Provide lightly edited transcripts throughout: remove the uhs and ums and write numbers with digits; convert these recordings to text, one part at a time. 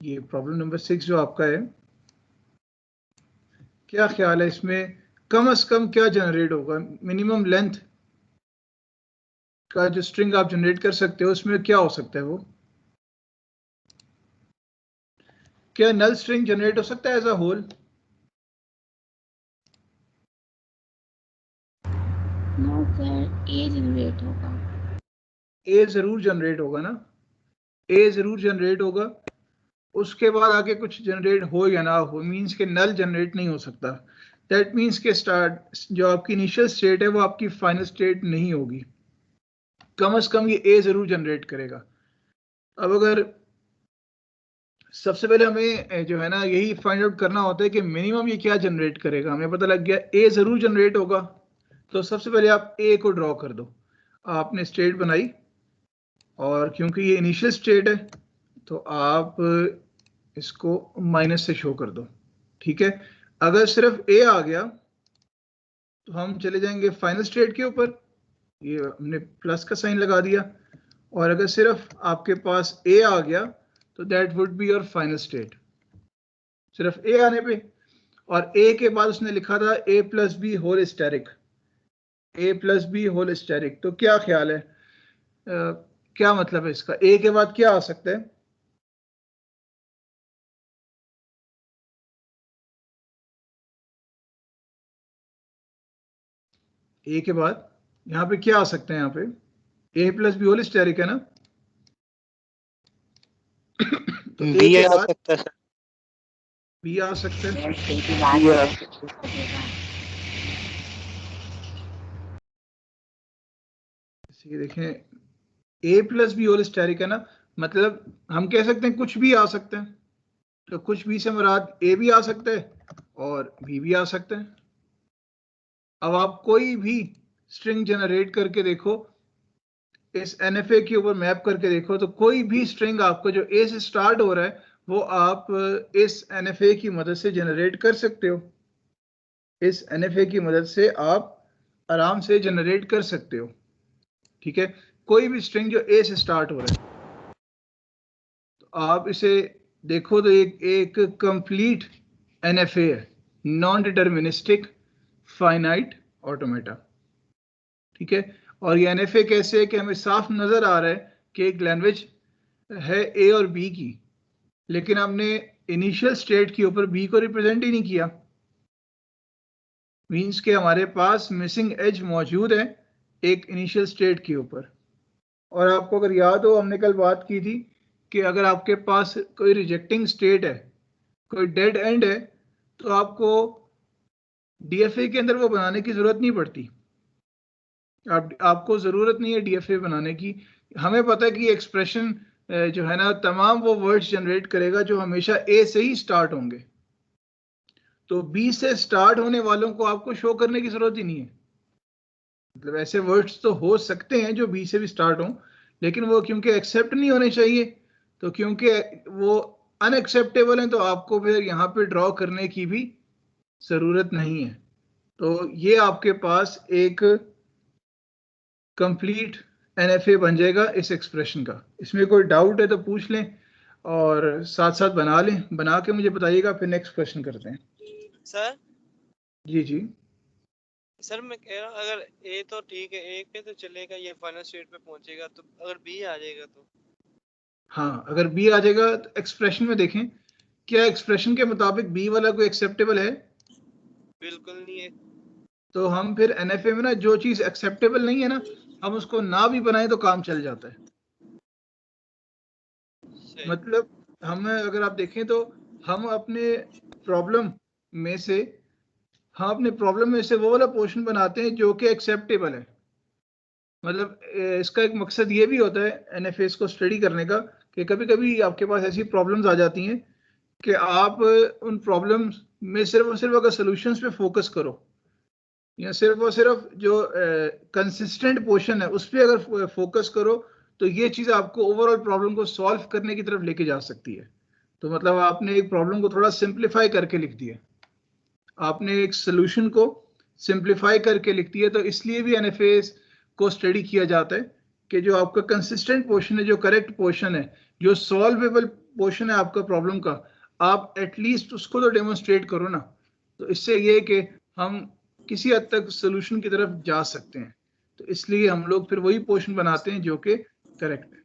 ये problem number 6 जो आपका है, क्या ख्याल है इसमें कम से कम क्या जनरेट होगा? मिनिमम लेंथ का जो स्ट्रिंग आप जनरेट कर सकते हो उसमें क्या हो सकता है? वो क्या नल स्ट्रिंग जनरेट हो सकता है as a whole? No sir, A generate होगा। ए जरूर जनरेट होगा ना, ए जरूर जनरेट होगा। उसके बाद आगे कुछ जनरेट हो या ना हो, मींस के नल जनरेट नहीं हो सकता। दैट मींस के स्टार्ट जो आपकी इनिशियल स्टेट है वो आपकी फाइनल स्टेट नहीं होगी। कम से कम ये ए जरूर जनरेट करेगा। अब अगर सबसे पहले हमें जो है ना यही फाइंड आउट करना होता है कि मिनिमम ये क्या जनरेट करेगा। हमें पता लग गया ए जरूर जनरेट होगा, तो सबसे पहले आप ए को ड्रॉ कर दो। आपने स्टेट बनाई और क्योंकि ये इनिशियल स्टेट है तो आप इसको माइनस से शो कर दो। ठीक है, अगर सिर्फ ए आ गया तो हम चले जाएंगे फाइनल स्टेट के ऊपर, ये हमने प्लस का साइन लगा दिया। और अगर सिर्फ आपके पास ए आ गया तो that would be your final state, सिर्फ ए आने पे। और ए के बाद उसने लिखा था ए plus B whole asterisk, A plus B whole steric. तो क्या ख्याल है, क्या मतलब है इसका? ए के बाद क्या आ सकता है? ए के बाद यहाँ पे क्या आ सकता है? यहाँ पे ए प्लस बी होल स्टेरिक है ना, तो ए बी के आ बाद सकता है, बी आ सकता है। ये देखें ए प्लस बी होल स्टेरिक है ना, मतलब हम कह सकते हैं कुछ भी आ सकते हैं। तो कुछ भी से मुराद ए भी आ सकता है और बी भी आ सकता है। अब आप कोई भी स्ट्रिंग जनरेट करके देखो, इस एनएफए के ऊपर मैप करके देखो, तो कोई भी स्ट्रिंग आपको जो ए से स्टार्ट हो रहा है वो आप इस एनएफए की मदद से जनरेट कर सकते हो। इस एनएफए की मदद से आप आराम से जनरेट कर सकते हो। ठीक है, कोई भी स्ट्रिंग जो ए से स्टार्ट हो रहा है तो आप इसे देखो तो एक कंप्लीट एनएफए है, नॉन डिटर्मिनिस्टिक फाइनाइट ऑटोमेटा। ठीक है, और ये एनएफए कैसे है कि हमें साफ नजर आ रहा है कि एक लैंग्वेज है ए और बी की, लेकिन हमने इनिशियल स्टेट के ऊपर बी को रिप्रेजेंट ही नहीं किया। मींस के हमारे पास मिसिंग एज मौजूद है एक इनिशियल स्टेट के ऊपर। और आपको अगर याद हो, हमने कल बात की थी कि अगर आपके पास कोई रिजेक्टिंग स्टेट है, कोई डेड एंड है, तो आपको डीएफए के अंदर वो बनाने की जरूरत नहीं पड़ती। आपको जरूरत नहीं है डीएफए बनाने की। हमें पता है कि एक्सप्रेशन जो है ना तमाम वो वर्ड्स जनरेट करेगा जो हमेशा ए से ही स्टार्ट होंगे। तो बी से स्टार्ट होने वालों को आपको शो करने की जरूरत ही नहीं है। मतलब ऐसे वर्ड्स तो हो सकते हैं जो बी से भी स्टार्ट हों, लेकिन वो क्योंकि एक्सेप्ट नहीं होने चाहिए, तो क्योंकि वो अनएक्सेप्टेबल हैं, तो आपको फिर यहाँ पे ड्रॉ करने की भी जरूरत नहीं है। तो ये आपके पास एक कंप्लीट एनएफए बन जाएगा इस एक्सप्रेशन का। इसमें कोई डाउट है तो पूछ लें और साथ साथ बना लें, बना के मुझे बताइएगा, फिर नेक्स्ट क्वेश्चन करते हैं। सर जी जी सर मैं कह रहा हूँ अगर ए तो ठीक है, ए पे तो चलेगा, ये फाइनल स्टेट पे पहुंचेगा, तो अगर बी आ जाएगा तो? हाँ, अगर बी आ जाएगा तो एक्सप्रेशन में देखें, क्या एक्सप्रेशन के मुताबिक बी वाला कोई एक्सेप्टेबल है? बिल्कुल नहीं है। तो हम फिर एनएफए में ना जो चीज एक्सेप्टेबल नहीं है ना, हम उसको ना भी बनाए तो काम चल जाता है। मतलब हम अगर आप देखें तो हम अपने प्रॉब्लम में से वो वाला पोर्शन बनाते हैं जो कि एक्सेप्टेबल है। मतलब इसका एक मकसद ये भी होता है एनएफएस को स्टडी करने का कि कभी कभी आपके पास ऐसी प्रॉब्लम्स आ जाती हैं कि आप उन प्रॉब्लम्स में सिर्फ और सिर्फ अगर सॉल्यूशंस पे फोकस करो या सिर्फ और सिर्फ जो कंसिस्टेंट पोर्शन है उस पर अगर फोकस करो, तो ये चीज़ आपको ओवरऑल प्रॉब्लम को सॉल्व करने की तरफ लेके जा सकती है। तो मतलब आपने एक प्रॉब्लम को थोड़ा सिंप्लीफाई करके लिख दिया, आपने एक सोल्यूशन को सिंप्लीफाई करके लिख दिया। तो इसलिए भी एनएफएस को स्टडी किया जाता है कि जो आपका कंसिस्टेंट पोर्शन है, जो करेक्ट पोर्शन है, जो सॉल्वेबल पोर्शन है आपका प्रॉब्लम का, आप एटलीस्ट उसको तो डेमोन्स्ट्रेट करो ना। तो इससे ये कि हम किसी हद तक सोल्यूशन की तरफ जा सकते हैं। तो इसलिए हम लोग फिर वही पोर्शन बनाते हैं जो कि करेक्ट है।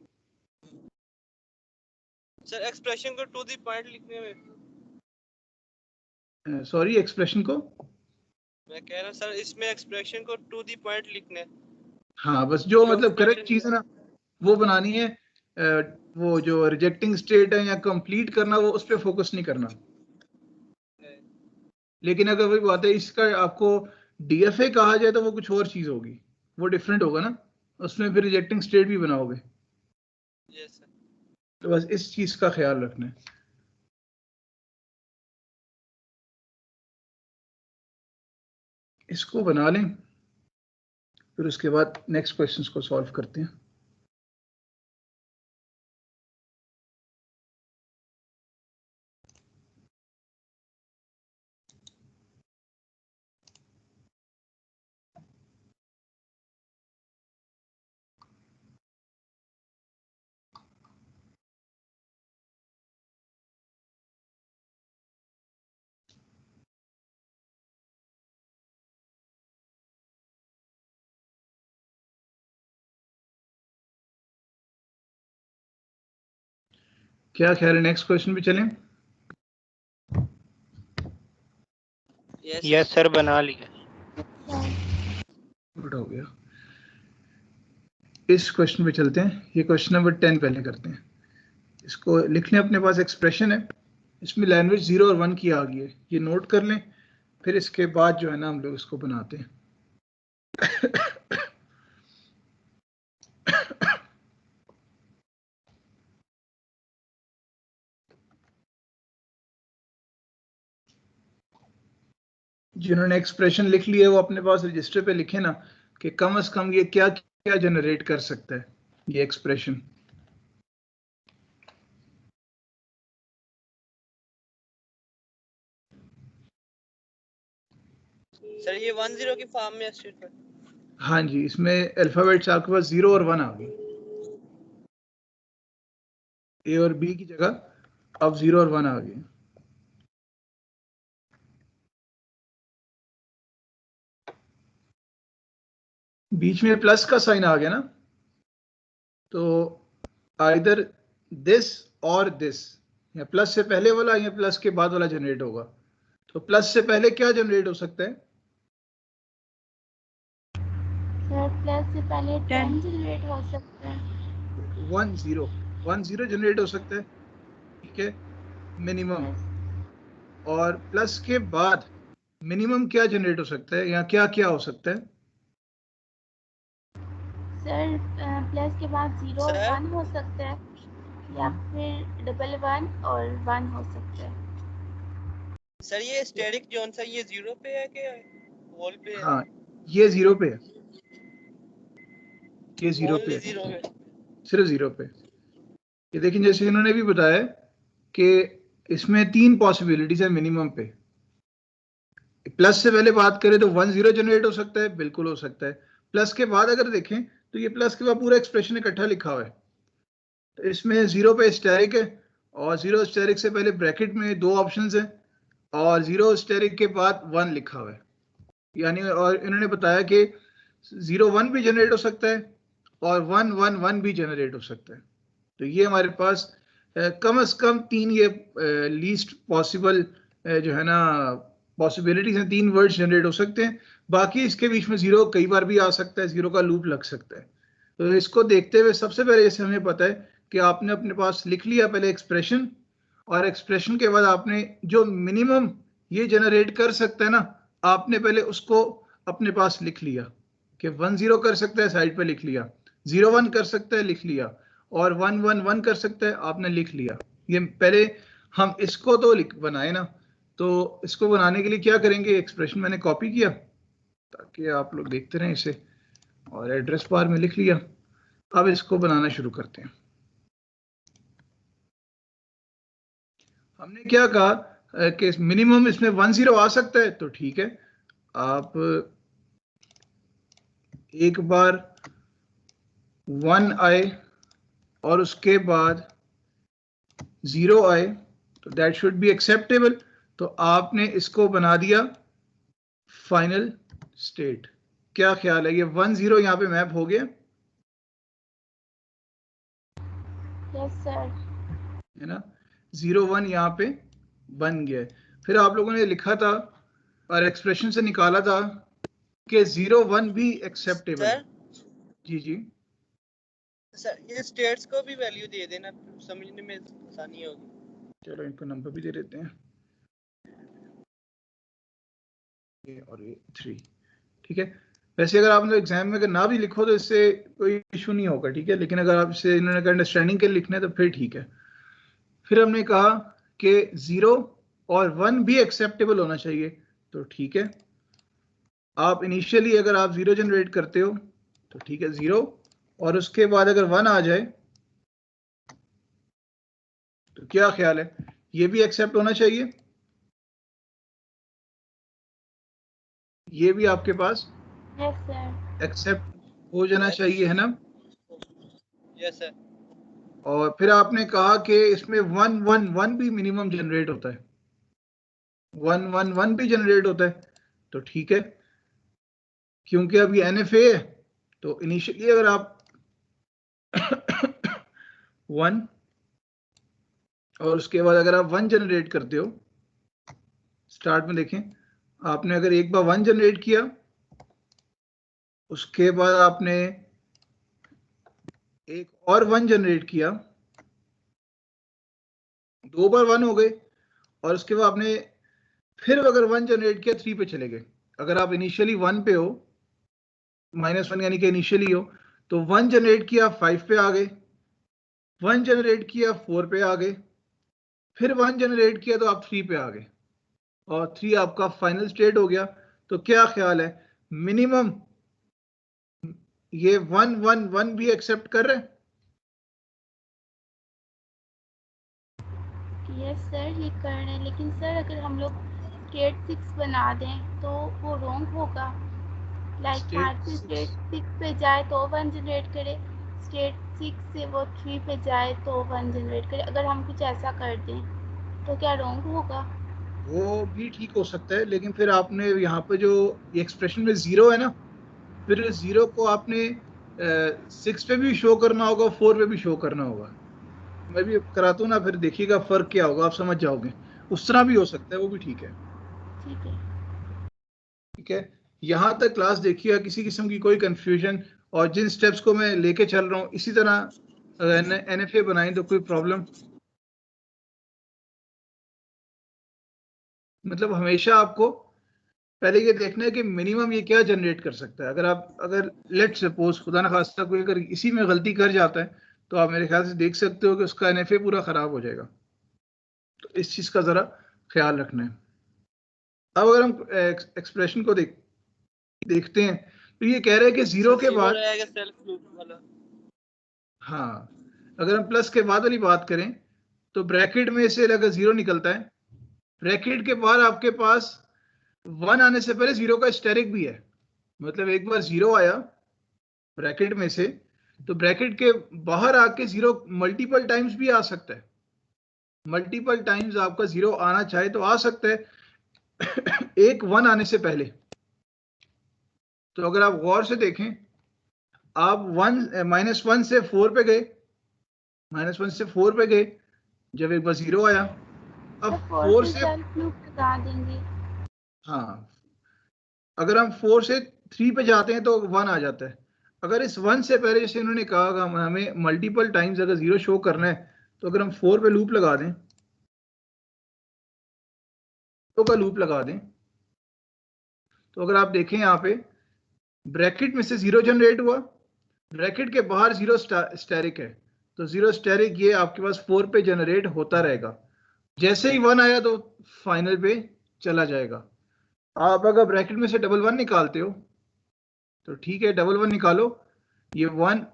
सर एक्सप्रेशन को टू द पॉइंट लिखने में, सॉरी, एक्सप्रेशन को, मैं कह रहा हूँ सर इसमें एक्सप्रेशन को टू द पॉइंट लिखना है। हाँ बस जो मतलब करेक्ट expression चीज है ना वो बनानी है। वो जो रिजेक्टिंग स्टेट है या कंप्लीट करना, वो उस पर फोकस नहीं करना। है। लेकिन अगर वही बात है, इसका आपको डीएफए कहा जाए तो वो कुछ और चीज होगी, वो डिफरेंट होगा ना, उसमें फिर रिजेक्टिंग स्टेट भी बनाओगे। Yes sir. तो बस इस चीज का ख्याल रखना है। इसको बना लें, फिर उसके बाद नेक्स्ट क्वेश्चंस को सॉल्व करते हैं। क्या ख्याल है, नेक्स्ट क्वेश्चन भी चलें? यस सर बना लिया। गुड हो गया। इस क्वेश्चन पे चलते हैं। ये क्वेश्चन नंबर 10 पहले करते हैं। इसको लिख लें, अपने पास एक्सप्रेशन है, इसमें लैंग्वेज 0 और 1 की आ गई है, ये नोट कर लें। फिर इसके बाद जो है ना हम लोग इसको बनाते हैं। जिन्होंने एक्सप्रेशन लिख लिया वो अपने पास रजिस्टर पे लिखे ना कि कम से कम ये क्या क्या जनरेट कर सकता है ये एक्सप्रेशन। सर ये 10 की फॉर्म में स्टेटमेंट। हाँ जी, इसमें अल्फाबेट्स आपके पास 0 और 1 आ गई, ए और बी की जगह अब 0 और 1 आ गए। बीच में प्लस का साइन आ गया ना, तो आइदर दिस और दिस, या प्लस से पहले वाला या प्लस के बाद वाला जनरेट होगा। तो प्लस से पहले क्या जनरेट हो सकता है? सर प्लस से पहले 10 जनरेट हो सकता है। 1 0 जनरेट हो सकता है, ठीक है, मिनिमम। और प्लस के बाद मिनिमम क्या जनरेट हो सकता है, या क्या क्या हो सकता है? सर प्लस के बाद 0 और सर 1 हो सकता है, या फिर डबल 1 और 1 हो सकता है। सर ये स्टैटिक जोन सर ये 0 पे है कि वॉल पे है? हाँ, ये 0 पे है, ये 0 पे ओनली है, 0 पे। सिर्फ 0 पे। ये देखिए, जैसे इन्होंने भी बताया कि इसमें 3 पॉसिबिलिटीज है मिनिमम पे। प्लस से पहले बात करें तो 1 0 जनरेट हो सकता है, बिल्कुल हो सकता है। प्लस के बाद अगर देखें तो ये प्लस के बाद पूरा एक्सप्रेशन इकट्ठा लिखा हुआ है। तो इसमें 0 पे स्टेरिक है, और 0 स्टेरिक से पहले ब्रैकेट में 2 ऑप्शंस हैं, और 0 स्टेरिक के बाद 1 लिखा हुआ है। यानी, और इन्होंने बताया कि 0 1 भी जनरेट हो सकता है और 1 1 1 भी जनरेट हो सकता है। तो ये हमारे पास कम से कम 3 ये लीस्ट पॉसिबल जो है ना पॉसिबिलिटीज हैं, 3 वर्ड्स जनरेट हो सकते हैं। बाकी इसके बीच में 0 कई बार भी आ सकता है, 0 का लूप लग सकता है। तो इसको देखते हुए सबसे पहले जैसे हमें पता है कि आपने अपने पास लिख लिया पहले एक्सप्रेशन, और एक्सप्रेशन के बाद आपने जो मिनिमम ये जनरेट कर सकता है ना, आपने पहले उसको अपने पास लिख लिया कि 1 0 कर सकता है, साइड पे लिख लिया, 0 1 कर सकता है, लिख लिया, और 1 1 1 कर सकता है, आपने लिख लिया। ये पहले हम इसको तो बनाए ना। तो इसको बनाने के लिए क्या करेंगे, एक्सप्रेशन मैंने कॉपी किया ताकि आप लोग देखते रहें इसे, और एड्रेस बार में लिख लिया। अब इसको बनाना शुरू करते हैं। हमने क्या कहा कि मिनिमम इसमें 1 0 आ सकता है, तो ठीक है, आप एक बार 1 आए और उसके बाद 0 आए तो दैट शुड बी एक्सेप्टेबल। तो आपने इसको बना दिया फाइनल स्टेट। क्या ख्याल है, ये 1 0 यहाँ पे मैप हो गया यस सर। है ना, 0 1 यहाँ पे बन गया। फिर आप लोगों ने लिखा था और एक्सप्रेशन से निकाला था कि 0 1 भी एक्सेप्टेबल है। सर जी जी सर ये स्टेट्स को भी वैल्यू दे देना, समझने में आसानी होगी। चलो इनको नंबर भी दे देते हैं, ये और ये 3, ठीक है। वैसे अगर आप एग्जाम में अगर ना भी लिखो तो इससे कोई इशू नहीं होगा, ठीक है, लेकिन अगर आप इसे इन्होंने अंडरस्टैंडिंग के लिखना है तो फिर ठीक है। फिर हमने कहा कि 0 और 1 भी एक्सेप्टेबल होना चाहिए, तो ठीक है। आप इनिशियली अगर आप 0 जनरेट करते हो तो ठीक है 0, और उसके बाद अगर 1 आ जाए तो क्या ख्याल है, ये भी एक्सेप्ट होना चाहिए, ये भी आपके पास यस सर। एक्सेप्ट हो जाना चाहिए, है ना। Yes sir. और फिर आपने कहा कि इसमें 1 1 1 भी मिनिमम जनरेट होता है, 1 1 1 भी जनरेट होता है, तो ठीक है, क्योंकि अब ये NFA है तो इनिशियली अगर आप 1 और उसके बाद अगर आप 1 जनरेट करते हो, स्टार्ट में देखें, आपने अगर एक बार 1 जनरेट किया, उसके बाद आपने एक और 1 जनरेट किया, 2 बार 1 हो गए, और उसके बाद आपने फिर अगर 1 जनरेट किया 3 पे चले गए। अगर आप इनिशियली 1 पे हो, -1 यानी कि इनिशियली हो, तो 1 जनरेट किया 5 पे आ गए, 1 जनरेट किया 4 पे आ गए, फिर 1 जनरेट किया तो आप 3 पे आ गए, और 3 आपका फाइनल स्टेट हो गया। तो क्या ख्याल है, मिनिमम ये 1 1 1 भी एक्सेप्ट कर रहे हैं? यस सर ये कर रहे हैं, लेकिन सर अगर हम लोग स्टेट 6 बना दें तो वो रॉन्ग होगा। लाइक स्टेट मार्क स्टेट 6 पे जाए तो 1 जनरेट करे, स्टेट 6 से वो 3 पे जाए तो 1 जनरेट करे। अगर हम कुछ ऐसा कर दें तो क्या रॉन्ग होगा? वो भी ठीक हो सकता है, लेकिन फिर आपने यहाँ पे जो एक्सप्रेशन में 0 है ना, फिर 0 को आपने 6 पे भी शो करना होगा, 4 पे भी शो करना होगा। मैं भी कराता हूँ ना, फिर देखिएगा फर्क क्या होगा, आप समझ जाओगे। उस तरह भी हो सकता है, वो भी ठीक है। ठीक है। ठीक है, यहाँ तक क्लास देखिएगा, किसी किस्म की कोई कंफ्यूजन, और जिन स्टेप्स को मैं लेके चल रहा हूँ इसी तरह NFA बनाएं तो कोई प्रॉब्लम, मतलब हमेशा आपको पहले ये देखना है कि मिनिमम ये क्या जनरेट कर सकता है। अगर लेट सपोज खुदा न खास्ता कोई अगर इसी में गलती कर जाता है तो आप मेरे ख्याल से देख सकते हो कि उसका NFA पूरा खराब हो जाएगा, तो इस चीज का जरा ख्याल रखना है। अब अगर हम एक्सप्रेशन को देखते हैं तो ये कह रहे हैं कि 0 के बाद, रहेगा सेल्फ लूप वाला। हाँ, अगर हम प्लस के बाद वाली बात करें तो ब्रैकेट में से अगर 0 निकलता है, ब्रैकेट के बाद आपके पास 1 आने से पहले 0 का स्टेरिक भी है, मतलब एक बार 0 आया ब्रैकेट में से तो ब्रैकेट के बाहर आके 0 मल्टीपल टाइम्स भी आ सकता है, मल्टीपल टाइम्स आपका 0 आना चाहे तो आ सकता है एक 1 आने से पहले। तो अगर आप गौर से देखें, आप -1 से 4 पे गए, -1 से 4 पे गए, जब एक बार 0 आया, अब सर 4 4 पे से, सेल्फ लूप लगा देंगे। हाँ, अगर हम 4 से 3 पे जाते हैं तो 1 आ जाता है। अगर इस 1 से पहले, जैसे इन्होंने कहा हमें मल्टीपल टाइम्स अगर 0 शो करना है, तो अगर हम 4 पे लूप लगा दें, तो का लूप लगा दें, तो अगर आप देखें यहाँ पे ब्रैकेट में से 0 जनरेट हुआ, ब्रैकेट के बाहर 0 स्टैरिक है, तो 0 स्टैरिक ये आपके पास 4 पे जनरेट होता रहेगा। जैसे ही 1 आया तो फाइनल पे चला जाएगा। आप अगर ब्रैकेट में से 1 1 निकालते हो तो ठीक है, 1 1 निकालो, ये 1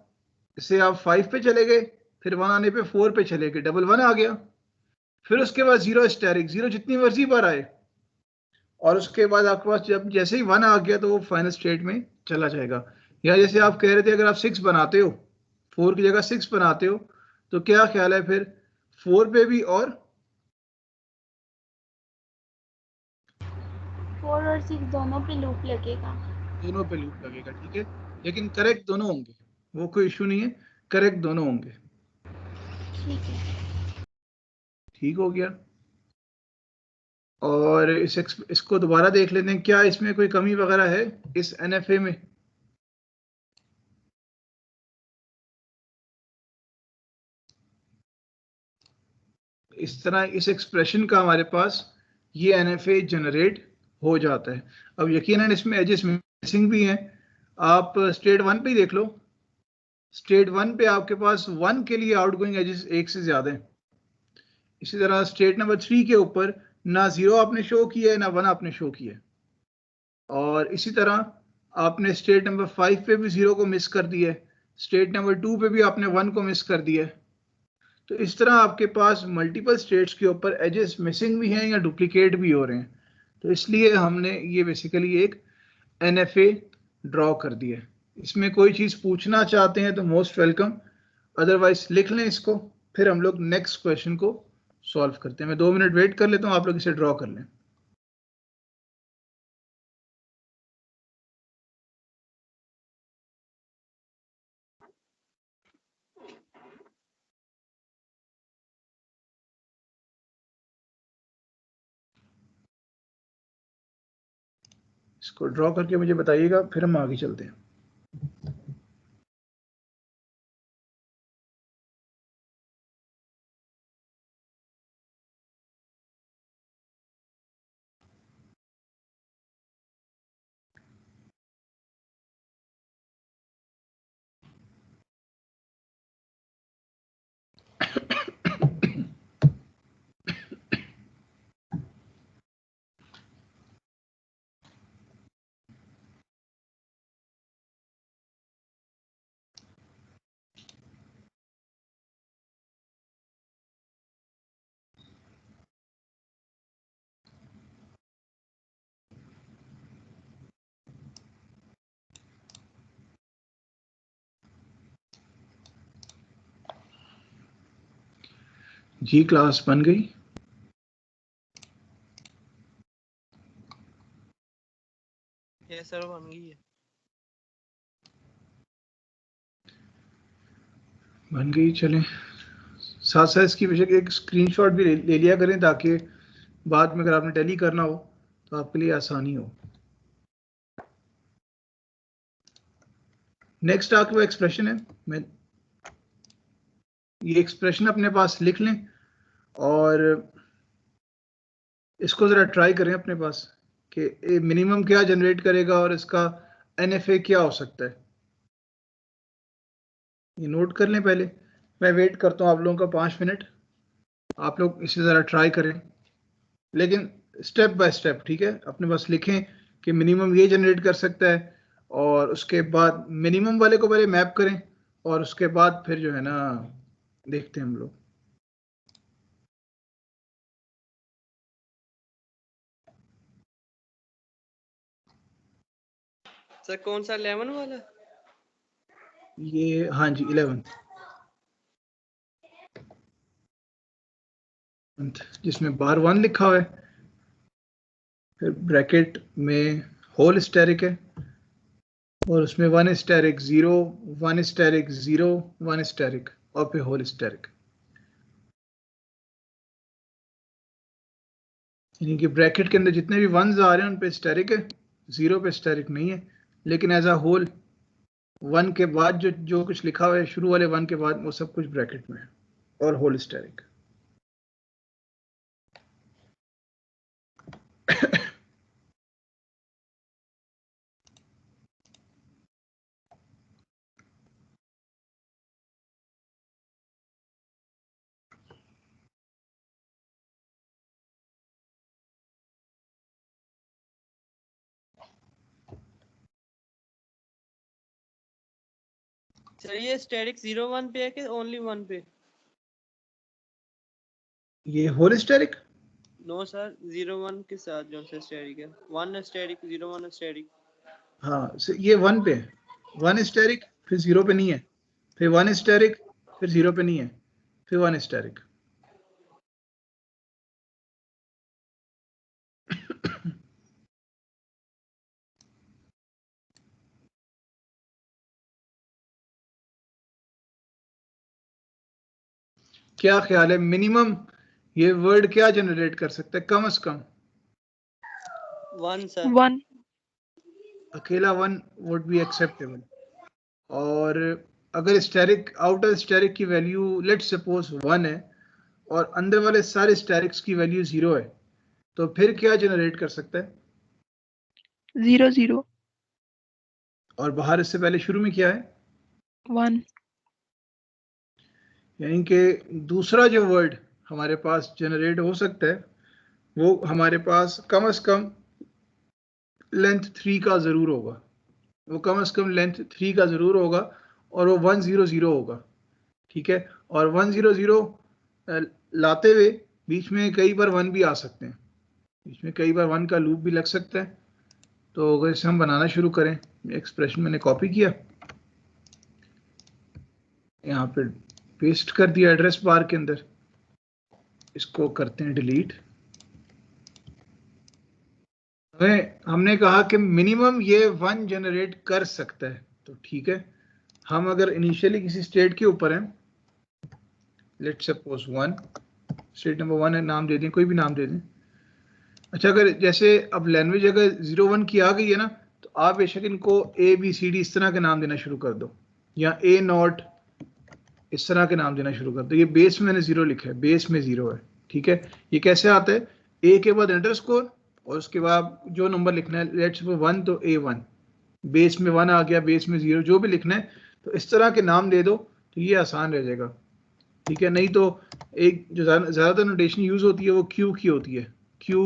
से आप 5 पे चले गए, फिर 1 आने पे 4 पे चले गए, 1 1 आ गया, फिर उसके बाद 0 स्टैरिक, 0 जितनी मर्जी बार आए, और उसके बाद आपके पास जब जैसे ही 1 आ गया तो वो फाइनल स्टेट में चला जाएगा। या जैसे आप कह रहे थे अगर आप 6 बनाते हो 4 की जगह 6 बनाते हो तो क्या ख्याल है फिर 4 पे भी और 4 और 6 दोनों पे लूप लगेगा। दोनों पे लूप लगेगा, ठीक है, लेकिन करेक्ट दोनों होंगे, वो कोई इशू नहीं है, करेक्ट दोनों होंगे। ठीक है, ठीक हो गया। और इसको दोबारा देख लेते हैं, क्या इसमें कोई कमी वगैरह है इस एनएफए में? इस तरह इस एक्सप्रेशन का हमारे पास ये एनएफए जनरेट हो जाता है। अब यकीनन इसमें एजेस मिसिंग भी हैं, आप स्टेट 1 पे ही देख लो। स्टेट 1 पे आपके पास 1 के लिए आउटगोइंग एजेस 1 से ज्यादा है। इसी तरह स्टेट नंबर 3 के ऊपर ना 0 आपने शो किया है ना 1 आपने शो किया है, और इसी तरह आपने स्टेट नंबर 5 पे भी 0 को मिस कर दिया है, स्टेट नंबर 2 पे भी आपने 1 को मिस कर दिया है। तो इस तरह आपके पास मल्टीपल स्टेट्स के ऊपर एजेस मिसिंग भी हैं या डुप्लीकेट भी हो रहे हैं, तो इसलिए हमने ये बेसिकली एक एनएफए ड्रॉ कर दिया है। इसमें कोई चीज़ पूछना चाहते हैं तो मोस्ट वेलकम, अदरवाइज लिख लें इसको, फिर हम लोग नेक्स्ट क्वेश्चन को सॉल्व करते हैं। मैं 2 मिनट वेट कर लेता हूँ, आप लोग इसे ड्रॉ कर लें। इसको ड्रॉ करके मुझे बताइएगा, फिर हम आगे चलते हैं। जी क्लास बन गई? यस सर बन गई है। बन गई, चलें। साथ साथ इसकी बेशक एक स्क्रीनशॉट भी ले लिया करें, ताकि बाद में अगर आपने टैली करना हो तो आपके लिए आसानी हो। नेक्स्ट आपके वो एक्सप्रेशन है, मैं ये एक्सप्रेशन अपने पास लिख लें और इसको ज़रा ट्राई करें अपने पास कि मिनिमम क्या जनरेट करेगा और इसका एनएफए क्या हो सकता है। ये नोट कर लें पहले, मैं वेट करता हूँ आप लोगों का 5 मिनट, आप लोग इसे ज़रा ट्राई करें, लेकिन स्टेप बाय स्टेप, ठीक है। अपने पास लिखें कि मिनिमम ये जनरेट कर सकता है, और उसके बाद मिनिमम वाले को पहले मैप करें, और उसके बाद फिर जो है ना देखते हैं हम लोग। सर कौन सा 11 वाला? ये हाँ जी 11, जिसमें बार 1 लिखा हुआ है, फिर ब्रैकेट में होल स्टेरिक है, और उसमें 1 स्टेरिक 0, 1 स्टेरिक 0, 1 स्टेरिक, और फिर होल स्टेरिक। यानी कि ब्रैकेट के अंदर जितने भी 1s आ रहे हैं उन पे स्टेरिक है, 0 पे स्टेरिक नहीं है, लेकिन एज अ होल 1 के बाद जो जो कुछ लिखा हुआ है शुरू वाले 1 के बाद, वो सब कुछ ब्रैकेट में है और होल स्टेरिक। सर ये स्टैटिक 0 1 पे है कि ओनली 1 पे? ये होल स्टेरिक? नो सर 0 1 के साथ जो से स्टैटिक है, 1 स्टैटिक 0 1 स्टैटिक। हाँ, ये 1 पे है, 1 स्टेरिक, फिर 0 पे नहीं है। फिर 1 स्टैटिक, फिर 0 पे नहीं है, फिर 1 स्टैटिक। क्या ख्याल है मिनिमम ये वर्ड क्या जनरेट कर सकता है कम से कम? 1 सर। 1 अकेला 1 वुड बी एक्सेप्टेबल। और अगर स्टैटिक आउटर स्टैटिक की वैल्यू लेट सपोज 1 है और अंदर वाले सारे स्टैटिक्स की वैल्यू 0 है, तो फिर क्या जनरेट कर सकता है? 0 0 और बाहर इससे पहले शुरू में क्या है? 1 यानी कि दूसरा जो वर्ड हमारे पास जनरेट हो सकता है वो हमारे पास कम से कम लेंथ 3 का जरूर होगा, वो कम से कम लेंथ 3 का जरूर होगा और वो 100 होगा। ठीक है, और 100 लाते हुए बीच में कई बार 1 भी आ सकते हैं, बीच में कई बार 1 का लूप भी लग सकता है। तो अगर इसे हम बनाना शुरू करें, एक्सप्रेशन मैंने कॉपी किया, यहाँ पे पेस्ट कर दिया एड्रेस बार के अंदर, इसको करते हैं डिलीट। हमने कहा कि मिनिमम ये 1 जनरेट कर सकता है, तो ठीक है, हम अगर इनिशियली किसी स्टेट के ऊपर हैं, लेट्स सपोज 1, स्टेट नंबर 1 है, नाम दे दें, कोई भी नाम दे दें। अच्छा, अगर जैसे अब लैंग्वेज अगर 0 1 की आ गई है ना, तो आप बेशक इनको ABCD इस तरह के नाम देना शुरू कर दो, या A0 इस तरह के नाम देना शुरू कर दो। ये बेस में मैंने 0 लिखा है, बेस में 0 है। ठीक है, ये कैसे आता है? A के बाद अंडरस्कोर और उसके बाद जो नंबर लिखना है, लेट्स सपोज 1 तो A1, बेस में 1 आ गया, बेस में 0, जो भी लिखना है तो इस तरह के नाम दे दो, तो ये आसान रह जाएगा। ठीक है, नहीं तो एक जो ज़्यादातर नोटेशन यूज होती है वो क्यू की होती है, Q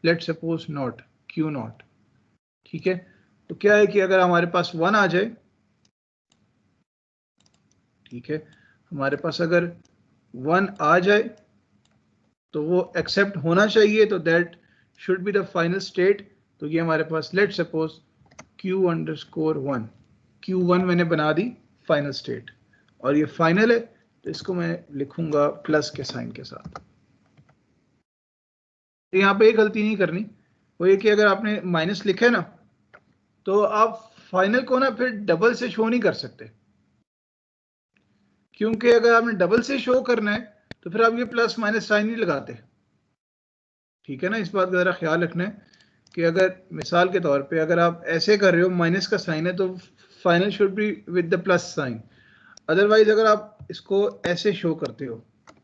let's suppose not, Q not. ठीक है, तो क्या है कि अगर हमारे पास 1 आ जाए, ठीक है, हमारे पास अगर 1 आ जाए तो वो एक्सेप्ट होना चाहिए, तो that should be the final state. तो ये हमारे पास लेट्स सपोज Q_1, Q1 मैंने बना दी फाइनल स्टेट, और ये फाइनल है, तो इसको मैं लिखूंगा प्लस के साइन के साथ। तो यहाँ पे एक गलती नहीं करनी, वो ये कि अगर आपने माइनस लिखा है ना, तो आप फाइनल को ना फिर डबल से शो नहीं कर सकते, क्योंकि अगर आपने डबल से शो करना है तो फिर आप ये प्लस माइनस साइन नहीं लगाते। ठीक है ना, इस बात का जरा ख्याल रखना है कि अगर मिसाल के तौर पे अगर आप ऐसे कर रहे हो, माइनस का साइन है, तो final should be with the plus sign. Otherwise अगर आप इसको ऐसे शो करते हो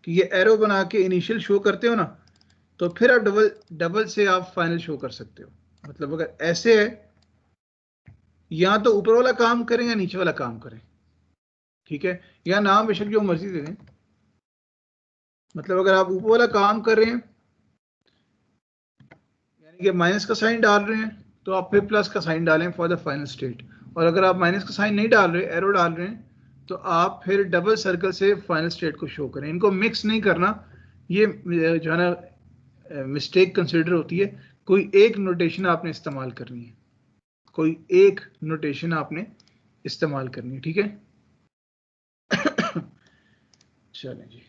कि ये एरो बना के इनिशियल शो करते हो ना, तो फिर आप डबल से आप फाइनल शो कर सकते हो। मतलब अगर ऐसे है, या तो ऊपर वाला काम करें या नीचे वाला काम करें। ठीक है, या नाम बेशक जो मर्जी दे दें, मतलब अगर आप ऊपर वाला काम कर रहे हैं यानी कि माइनस का साइन डाल रहे हैं, तो आप फिर प्लस का साइन डालें फॉर द फाइनल स्टेट। और अगर आप माइनस का साइन नहीं डाल रहे, एरो डाल रहे हैं, तो आप फिर डबल सर्कल से फाइनल स्टेट को शो करें। इनको मिक्स नहीं करना, ये जो है ना मिस्टेक कंसिडर होती है। कोई एक नोटेशन आपने इस्तेमाल करनी है, कोई एक नोटेशन आपने इस्तेमाल करनी है। ठीक है, चलें जी,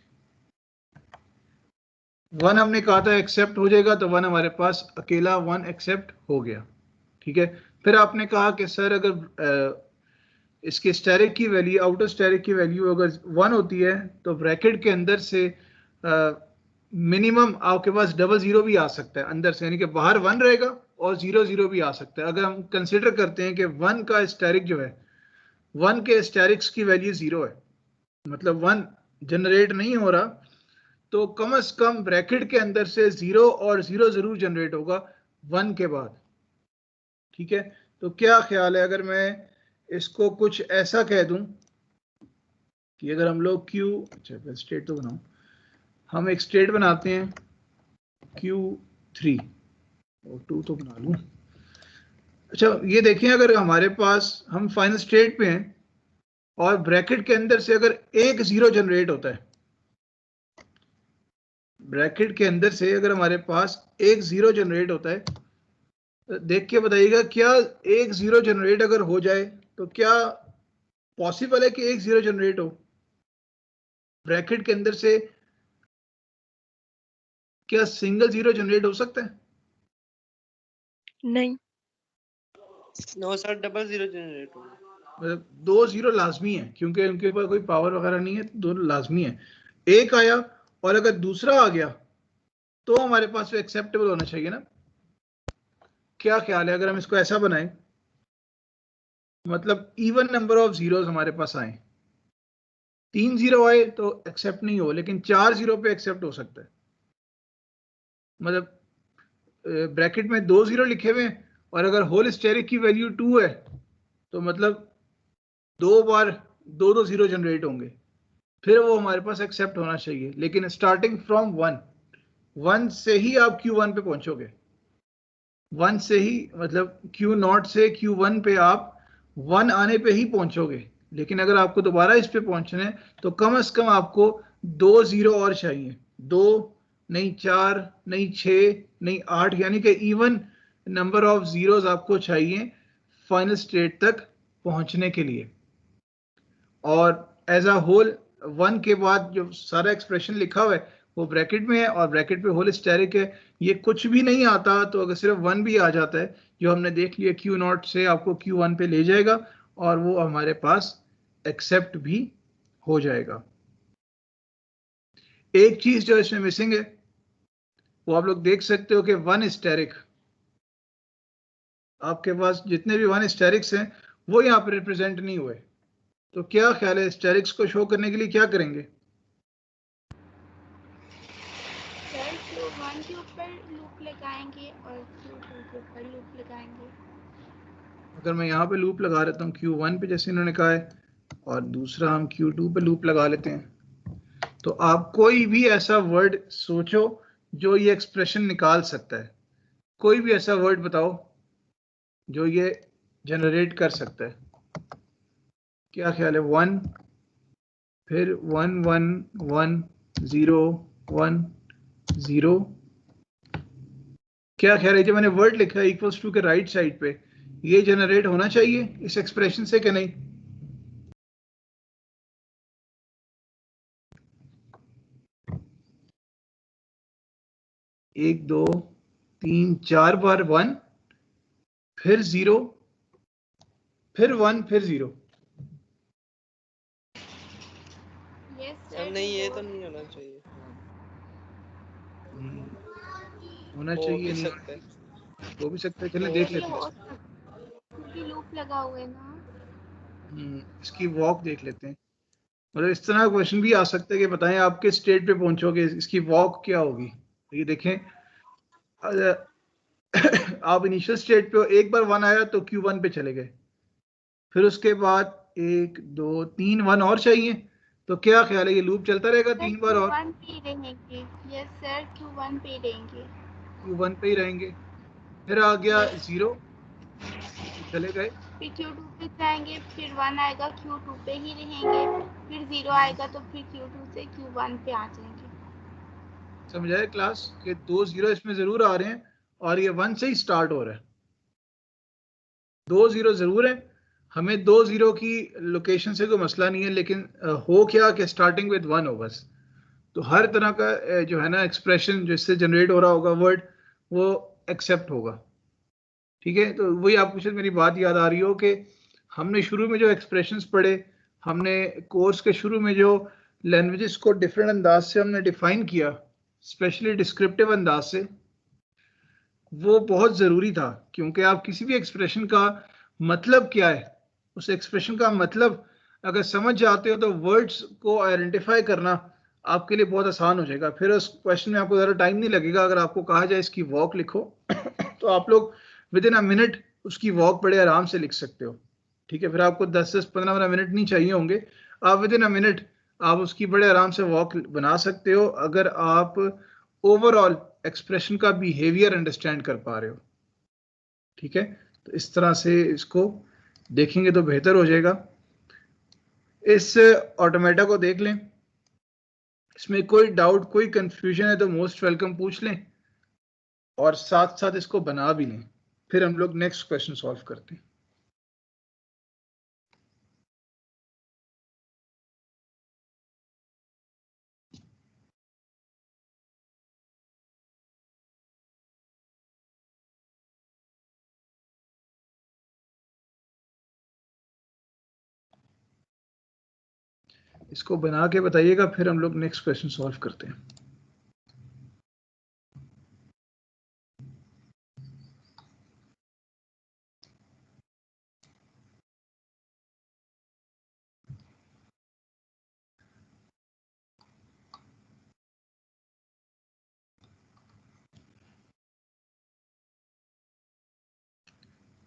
1 हमने कहा था एक्सेप्ट हो जाएगा, तो 1 हमारे पास अकेला 1 एक्सेप्ट हो गया। ठीक है, फिर आपने कहा कि सर अगर इसके स्टैटिक की वैल्यू, आउटर स्टैटिक की वैल्यू अगर 1 होती है, तो ब्रैकेट के अंदर से मिनिमम आपके पास 00 भी आ सकता है अंदर से, यानी कि बाहर 1 रहेगा और 00 भी आ सकता है। अगर हम कंसिडर करते हैं कि 1 का स्टैटिक जो है, 1 के स्टैटिक्स की वैल्यू 0 है, मतलब 1 जनरेट नहीं हो रहा, तो कम से कम ब्रैकेट के अंदर से 0 और 0 जरूर जनरेट होगा 1 के बाद। ठीक है, तो क्या ख्याल है अगर मैं इसको कुछ ऐसा कह दूं कि अगर हम लोग अच्छा स्टेट तो बनाऊं, हम एक स्टेट बनाते हैं Q3 और 2 तो बना लूं। अच्छा, ये देखें, अगर हमारे पास हम फाइनल स्टेट पे हैं और ब्रैकेट के अंदर से अगर एक 0 जनरेट होता है, ब्रैकेट के अंदर से अगर हमारे पास एक 0 जनरेट होता है, तो देख के बताइएगा क्या एक 0 जनरेट अगर हो जाए तो क्या पॉसिबल है कि एक जीरो जनरेट हो ब्रैकेट के अंदर से? क्या सिंगल जीरो जनरेट हो सकता है? नहीं। No sir, double zero generate होगा। मतलब दो जीरो लाजमी है, क्योंकि उनके पास कोई पावर वगैरह नहीं है, दोनों लाजमी है। एक आया और अगर दूसरा आ गया तो हमारे पास एक्सेप्टेबल होना चाहिए ना। क्या ख्याल है अगर हम इसको ऐसा बनाएं, मतलब इवन नंबर ऑफ जीरोस हमारे पास आए, 3 जीरो आए तो एक्सेप्ट नहीं हो, लेकिन 4 जीरो पे एक्सेप्ट हो सकता है। मतलब ब्रैकेट में 2 जीरो लिखे हुए हैं और अगर होल स्टेरिक की वैल्यू 2 है तो मतलब 2 बार 2 जीरो जनरेट होंगे, फिर वो हमारे पास एक्सेप्ट होना चाहिए। लेकिन स्टार्टिंग फ्रॉम 1 से ही आप Q1 पे पहुंचोगे, 1 से ही, मतलब Q0 से Q1 पे आप 1 आने पे ही पहुंचोगे। लेकिन अगर आपको दोबारा इस पे पहुंचना है तो कम से कम आपको 2 जीरो और चाहिए, 2 नहीं 4 नहीं 6 नहीं 8, यानी कि इवन नंबर ऑफ जीरोस आपको चाहिए फाइनल स्टेट तक पहुंचने के लिए। और एज अ होल 1 के बाद जो सारा एक्सप्रेशन लिखा हुआ है वो ब्रैकेट में है और ब्रैकेट पे होल स्टेरिक है। ये कुछ भी नहीं आता तो अगर सिर्फ 1 भी आ जाता है, जो हमने देख लिया Q0 से आपको Q1 पे ले जाएगा और वो हमारे पास एक्सेप्ट भी हो जाएगा। एक चीज जो इसमें मिसिंग है वो आप लोग देख सकते हो कि 1 स्टेरिक, आपके पास जितने भी 1 स्टेरिक्स हैं वो यहाँ पे रिप्रेजेंट नहीं हुए। तो क्या ख्याल है स्टेरिक्स को शो करने के लिए क्या करेंगे? सर Q1 के ऊपर लूप लगाएंगे और Q2 के ऊपर लूप लगाएंगे। अगर मैं यहाँ पे लूप लगा लेता हूँ Q1 पे जैसे इन्होंने कहा है और दूसरा हम Q2 पे लूप लगा लेते हैं, तो आप कोई भी ऐसा वर्ड सोचो जो ये एक्सप्रेशन निकाल सकता है। कोई भी ऐसा वर्ड बताओ जो ये जनरेट कर सकता है। क्या ख्याल है? 1 फिर 1 1 1 0 1 0। क्या ख्याल है? जो मैंने वर्ड लिखा है इक्वल्स टू के राइट साइड पे, ये जनरेट होना चाहिए इस एक्सप्रेशन से कि नहीं? एक दो तीन 4 बार 1 फिर 0 फिर 1 फिर 0। यस सर सर नहीं, ये तो नहीं होना चाहिए। होना हो चाहिए, भी नहीं सकता है। हो भी सकता है। चलिए हो देख ये लेते हैं हो इसको। सकता है क्योंकि लूप लगा हुआ है ना। इसकी वॉक देख लेते हैं। मतलब इस तरह का क्वेश्चन भी आ सकता है कि बताएं आप किस स्टेट पे पहुंचोगे, इसकी वॉक क्या होगी। ये देखें, आप इनिशियल स्टेट पे हो, एक बार 1 आया तो Q1 पे चले गए, फिर उसके बाद 1 2 3 1 और चाहिए। तो क्या ख्याल है ये लूप चलता रहेगा सर 3 बार और? Q1 पे रहेंगे। यस सर Q1 पे रहेंगे। Q1 पे ही रहेंगे। फिर आ गया यस 0 तो चले गए। फिर Q2 पे जाएंगे, फिर 1 आएगा Q2 पे ही रहेंगे, फिर 0 आएगा तो फिर Q2 से Q1 पे आ जाएंगे। समझाए क्लास के 2 0 इसमें जरूर आ रहे हैं और ये 1 से ही स्टार्ट हो रहा है। 2 0 जरूर है, हमें 2 0 की लोकेशन से कोई मसला नहीं है, लेकिन हो क्या कि स्टार्टिंग विद 1 हो बस। तो हर तरह का जो है ना एक्सप्रेशन जिससे जनरेट हो रहा होगा वर्ड, वो एक्सेप्ट होगा। ठीक है, तो वही आपको शायद मेरी बात याद आ रही हो कि हमने शुरू में जो एक्सप्रेशंस पढ़े, हमने कोर्स के शुरू में जो लैंग्वेजेस को डिफरेंट अंदाज से हमने डिफाइन किया, स्पेशली डिस्क्रिप्टिव अंदाज से, वो बहुत ज़रूरी था। क्योंकि आप किसी भी एक्सप्रेशन का मतलब क्या है, उस एक्सप्रेशन का मतलब अगर समझ जाते हो तो वर्ड्स को आइडेंटिफाई करना आपके लिए बहुत आसान हो जाएगा। फिर उस क्वेश्चन में आपको ज़्यादा टाइम नहीं लगेगा। अगर आपको कहा जाए इसकी वॉक लिखो तो आप लोग विद इन अ मिनट उसकी वॉक बड़े आराम से लिख सकते हो। ठीक है, फिर आपको 10-15 मिनट नहीं चाहिए होंगे, आप विद इन अ मिनट आप उसकी बड़े आराम से वॉक बना सकते हो, अगर आप ओवरऑल एक्सप्रेशन का बिहेवियर अंडरस्टैंड कर पा रहे हो। ठीक है, तो इस तरह से इसको देखेंगे तो बेहतर हो जाएगा। इस ऑटोमेटा को देख लें, इसमें कोई डाउट कोई कंफ्यूजन है तो मोस्ट वेलकम पूछ लें और साथ साथ इसको बना भी लें, फिर हम लोग नेक्स्ट क्वेश्चन सॉल्व करते हैं। इसको बना के बताइएगा, फिर हम लोग नेक्स्ट क्वेश्चन सॉल्व करते हैं।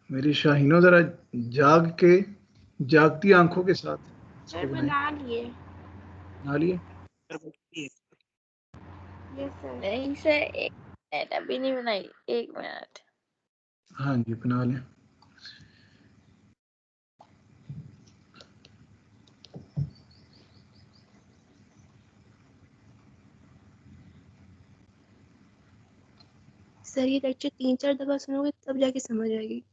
मेरी शाहीनो जरा जागती आंखों के साथ सर इसको बनाएं। बना लिए। बना लिए? Yes sir. नहीं सर, एक मिनट, अभी नहीं बनाई, 1 मिनट। हाँ जी, बना लें। सर ये लेक्चर 3-4 दफा सुनोगे तब जाके समझ आएगी।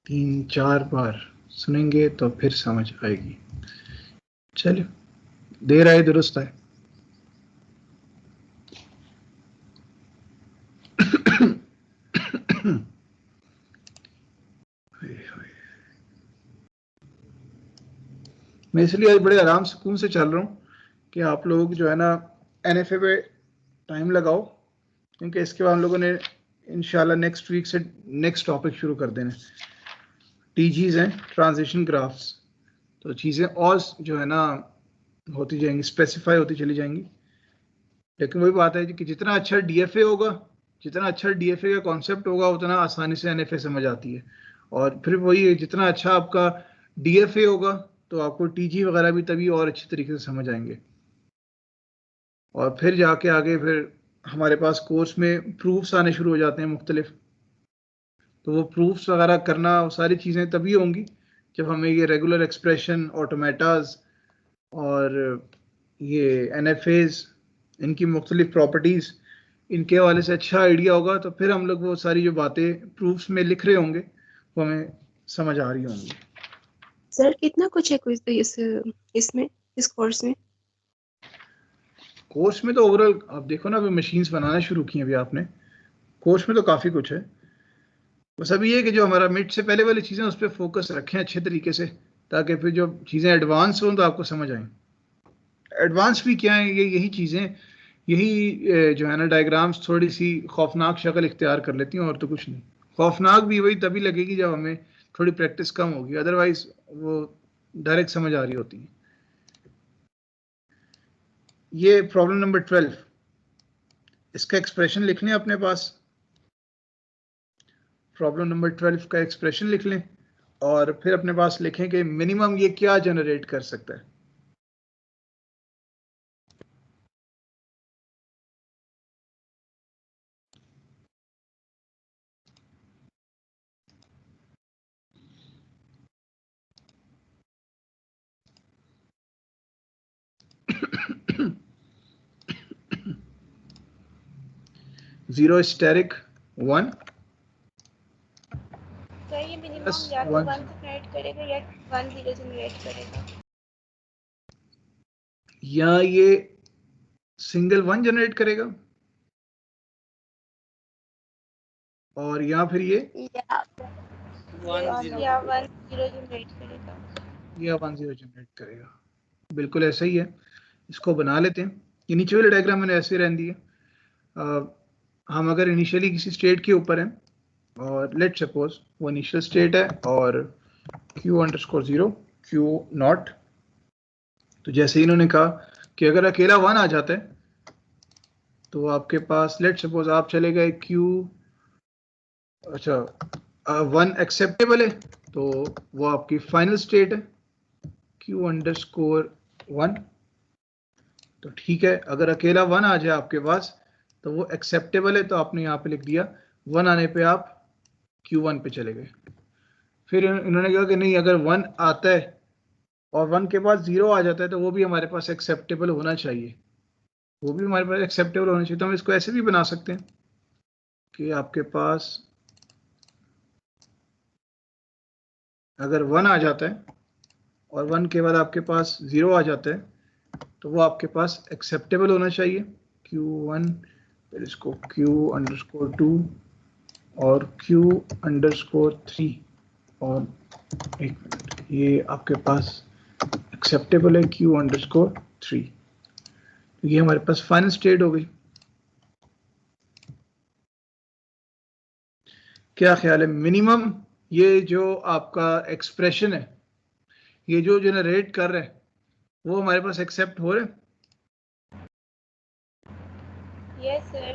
3-4 बार सुनेंगे तो फिर समझ आएगी। चलिए, देर आए दुरुस्त आए। मैं इसलिए आज बड़े आराम सुकून से चल रहा हूँ कि आप लोग जो है ना NFA पे टाइम लगाओ, क्योंकि इसके बाद हम लोगों ने इंशाल्लाह नेक्स्ट वीक से नेक्स्ट टॉपिक शुरू कर देना। TGs हैं, ट्रांजिशन ग्राफ्स, तो चीज़ें और जो है ना होती जाएंगी, स्पेसिफाई होती चली जाएंगी। लेकिन वही बात है कि जितना अच्छा DFA होगा, जितना अच्छा DFA का कॉन्सेप्ट होगा, उतना आसानी से NFA समझ आती है। और फिर वही जितना अच्छा आपका DFA होगा तो आपको TG वगैरह भी तभी और अच्छी तरीके से समझ आएंगे। और फिर जाके आगे फिर हमारे पास कोर्स में प्रूफ्स आने शुरू हो जाते हैं मुख्तलिफ, तो वो प्रूफ्स वगैरह करना, वो सारी चीज़ें तभी होंगी जब हमें ये रेगुलर एक्सप्रेशन, ऑटोमेटाज और ये NFAs, इनकी मुख्तलिफ प्रॉपर्टीज़, इनके हवाले से अच्छा आइडिया होगा, तो फिर हम लोग वो सारी जो बातें प्रूफ्स में लिख रहे होंगे वो हमें समझ आ रही होंगी। सर कितना कुछ है इसमें, इस कोर्स में? कोर्स में तो ओवरऑल आप देखो ना, अभी मशीन्स बनाना शुरू की अभी आपने, कोर्स में तो काफ़ी कुछ है। बस अभी ये कि जो हमारा मिड से पहले वाली चीज़ें उस पर फोकस रखें अच्छे तरीके से, ताकि फिर जो चीज़ें एडवांस हों तो आपको समझ आएँ। एडवांस भी क्या है, ये यही चीज़ें, यही जो है ना डायग्राम्स थोड़ी सी खौफनाक शक्ल इख्तियार कर लेती हैं, और तो कुछ नहीं। खौफनाक भी वही तभी लगेगी जब हमें थोड़ी प्रैक्टिस कम होगी, अदरवाइज वो डायरेक्ट समझ आ रही होती है। ये प्रॉब्लम नंबर 12, इसका एक्सप्रेशन लिख लें अपने पास। प्रॉब्लम नंबर 12 का एक्सप्रेशन लिख लें और फिर अपने पास लिखें कि मिनिमम ये क्या जनरेट कर सकता है। जीरो स्टेरिक 1 सर ये मिनिमम Plus या तो 1 1 जनरेट करेगा या 1 0 जनरेट करेगा, या ये सिंगल 1 जनरेट करेगा, और या फिर ये या 1 या 1 0 जनरेट करेगा। या 1 0 जनरेट करेगा। बिल्कुल ऐसा ही है। इसको बना लेते हैं। ये नीचे वाले डायग्राम मैंने ऐसे रहने दिया। हम अगर इनिशियली किसी स्टेट के ऊपर हैं और लेट सपोज वो इनिशियल स्टेट है और Q_0 Q0, तो जैसे ही इन्होंने कहा कि अगर अकेला 1 आ जाता है तो आपके पास लेट सपोज आप चले गए अच्छा 1 एक्सेप्टेबल है तो वो आपकी फाइनल स्टेट है Q_1, तो ठीक है। अगर अकेला 1 आ जाए आपके पास तो वो एक्सेप्टेबल है, तो आपने यहाँ पे लिख दिया 1 आने पे आप Q1 पे चले गए। फिर इन्होंने कहा कि नहीं, अगर 1 आता है और 1 के बाद 0 आ जाता है तो वो भी हमारे पास एक्सेप्टेबल होना चाहिए, वो भी हमारे पास एक्सेप्टेबल होना चाहिए। तो हम इसको ऐसे भी बना सकते हैं कि आपके पास अगर 1 आ जाता है और 1 के बाद आपके पास 0 आ जाता है तो वो आपके पास एक्सेप्टेबल होना चाहिए Q1, फिर इसको Q_2 और Q_3 और एक मिनट, ये आपके पास एक्सेप्टेबल है Q_3। ये हमारे पास फाइनल स्टेट हो गई। क्या ख्याल है, मिनिमम ये जो आपका एक्सप्रेशन है, ये जो जनरेट कर रहे हैं, वो हमारे पास एक्सेप्ट हो रहे हैं? Yes sir.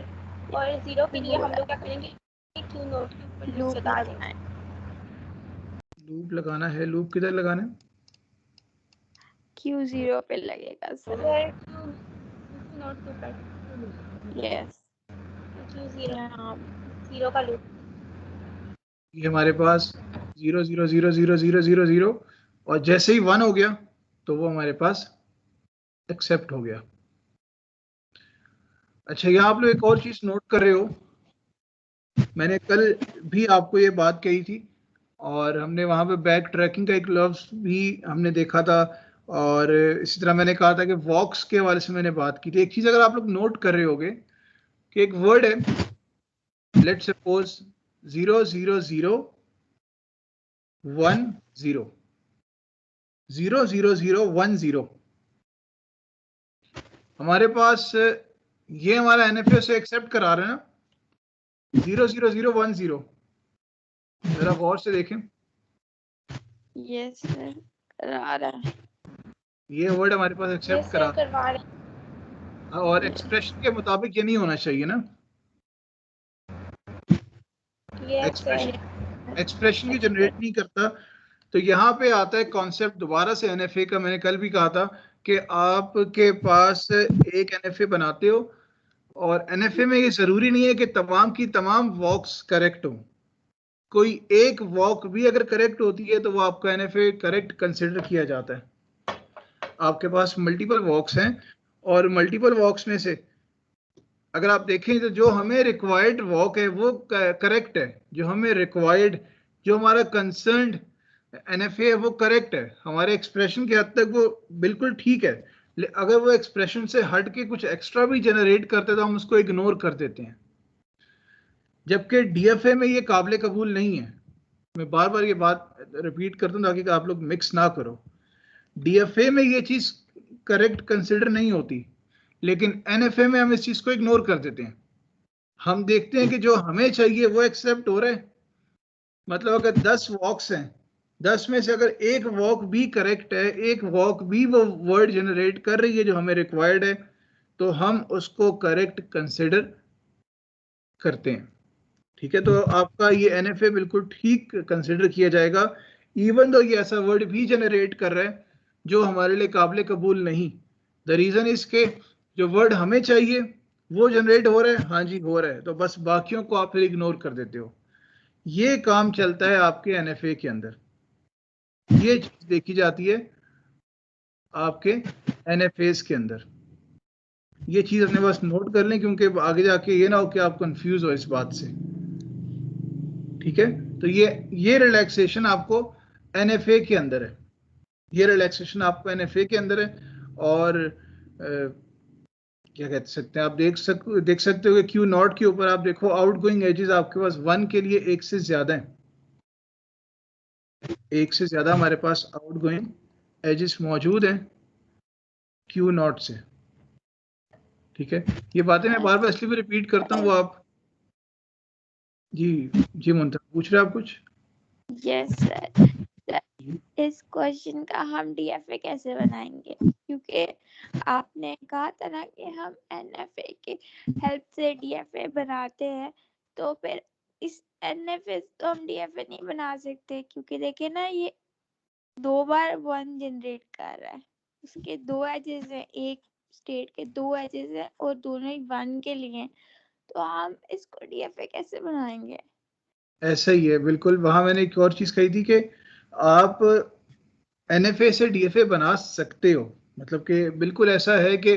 और 0 के लिए हम लोग क्या करेंगे, Q नोट के ऊपर लूप लगा देंगे। लूप लगाना है, लूप किधर लगाना है? Q0 पे लगेगा सर। सर Q नोट के ऊपर। यस Q0 यहाँ 0 का लूप। ये हमारे पास 0 0 0 0 0 0 0 और जैसे ही 1 हो गया तो वो हमारे पास एक्सेप्ट हो गया। अच्छा, यहाँ आप लोग एक और चीज नोट कर रहे हो, मैंने कल भी आपको ये बात कही थी और हमने वहां पे बैक ट्रैकिंग का एक लफ्ज भी हमने देखा था, और इसी तरह मैंने कहा था कि वॉक्स के हवाले से मैंने बात की थी। एक चीज अगर आप लोग नोट कर रहे होगे कि एक वर्ड है, लेट्स सपोज 0 0 0 1 0 0 0 0 1 0, हमारे पास ये हमारा एनएफए से एक्सेप्ट करा रहे हैं ना, 0 0 0 1 0। जरा गौर से देखें, यस सर करा रहा है। ये वर्ड हमारे पास एक्सेप्ट यस करा सर करवा रहे हैं। और एक्सप्रेशन के मुताबिक ये नहीं होना चाहिए ना। Yes sir. एक्सप्रेशन की जनरेट नहीं करता। तो यहाँ पे आता है कॉन्सेप्ट दोबारा से एनएफए का। मैंने कल भी कहा था कि आपके पास एक एनएफए बनाते हो और एनएफए में ये जरूरी नहीं है कि तमाम की तमाम वॉक्स करेक्ट हो। कोई एक वॉक भी अगर करेक्ट होती है तो वो आपका एनएफए करेक्ट कंसिडर किया जाता है। आपके पास मल्टीपल वॉक्स हैं और मल्टीपल वॉक्स में से अगर आप देखें तो जो हमें रिक्वायर्ड वॉक है वो करेक्ट है, जो हमें रिक्वायर्ड, जो हमारा कंसर्न्ड एनएफए है वो करेक्ट है, हमारे एक्सप्रेशन की हद तक वो बिल्कुल ठीक है। अगर वो एक्सप्रेशन से हट के कुछ एक्स्ट्रा भी जनरेट करते तो हम उसको इग्नोर कर देते हैं, जबकि डीएफए में ये काबिल कबूल नहीं है। मैं बार बार ये बात रिपीट करता हूँ ताकि आप लोग मिक्स ना करो। डीएफए में ये चीज करेक्ट कंसिडर नहीं होती, लेकिन एनएफए में हम इस चीज को इग्नोर कर देते हैं। हम देखते हैं कि जो हमें चाहिए वो एक्सेप्ट हो रहा है। मतलब अगर 10 वॉक्स हैं, 10 में से अगर एक वॉक भी करेक्ट है, एक वॉक भी वो वर्ड जनरेट कर रही है जो हमें रिक्वायर्ड है, तो हम उसको करेक्ट कंसिडर करते हैं। ठीक है, तो आपका ये एनएफए बिल्कुल ठीक कंसिडर किया जाएगा, इवन दो ये ऐसा वर्ड भी जनरेट कर रहा है जो हमारे लिए काबिल कबूल नहीं। द रीजन इज के जो वर्ड हमें चाहिए वो जनरेट हो रहा है, हाँ जी हो रहा है, तो बस बाकियों को आप फिर इग्नोर कर देते हो। ये काम चलता है आपके एनएफए के अंदर, ये चीज देखी जाती है आपके एनएफएस के अंदर। ये चीज अपने पास नोट कर लें, क्योंकि आगे जाके ये ना हो कि आप कंफ्यूज हो इस बात से। ठीक है, तो ये रिलैक्सेशन आपको एनएफए के अंदर है, ये रिलैक्सेशन आपको एनएफए के अंदर है। और क्या कह सकते हैं, आप देख सकते हो कि क्यू नॉट के ऊपर आप देखो आउटगोइंग एजेस आपके पास 1 के लिए 1 से ज्यादा है, 1 से ज्यादा हमारे पास आउटगोइंग एजेस मौजूद हैं क्यू नॉट से। ठीक है, ये बातें मैं बार बार इसलिए भी रिपीट करता हूँ। वो आप जी मुंतज़िर पूछ रहे आप कुछ? यस सर, इस क्वेश्चन का हम डीएफए कैसे बनाएंगे, क्योंकि आपने कहा था ना कि हम एनएफए की हेल्प से डीएफए बनाते हैं, तो फिर इस एनएफए तो हम डीएफए नहीं बना सकते, क्योंकि देखिए ना ये 2 बार 1 जनरेट कर रहा है, उसके 2 एजेस हैं, एक स्टेट के 2 एजेस हैं और दोनों ही 1 के लिए हैं, तो हम इसको डीएफए कैसे बनाएंगे? ऐसा ही है बिल्कुल। वहां मैंने एक और चीज कही थी कि आप एनएफए से डीएफए बना सकते हो, मतलब कि बिल्कुल ऐसा है कि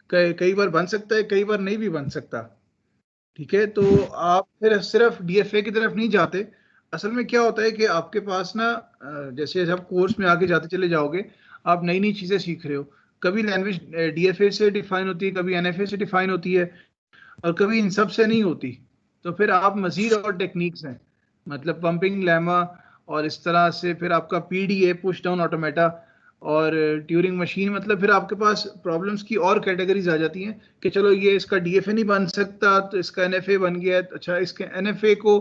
कई बार बन सकता है, कई बार नहीं भी बन सकता। ठीक है, तो आप फिर सिर्फ डीएफए की तरफ नहीं जाते। असल में क्या होता है कि आपके पास ना जैसे आप कोर्स में आगे जाते चले जाओगे, आप नई नई चीजें सीख रहे हो। कभी लैंग्वेज डीएफए से डिफाइन होती है, कभी एनएफए से डिफाइन होती है, और कभी इन सब से नहीं होती। तो फिर आप मजीद और टेक्निक्स हैं, मतलब पंपिंग लेमा और इस तरह से फिर आपका पीडीए पुश डाउन ऑटोमेटा, और ट्यूरिंग मशीन मतलब फिर आपके पास प्रॉब्लम्स की और कैटेगरीज आ जाती हैं कि चलो ये इसका डीएफए नहीं बन सकता तो इसका एनएफए बन गया, अच्छा इसके एनएफए को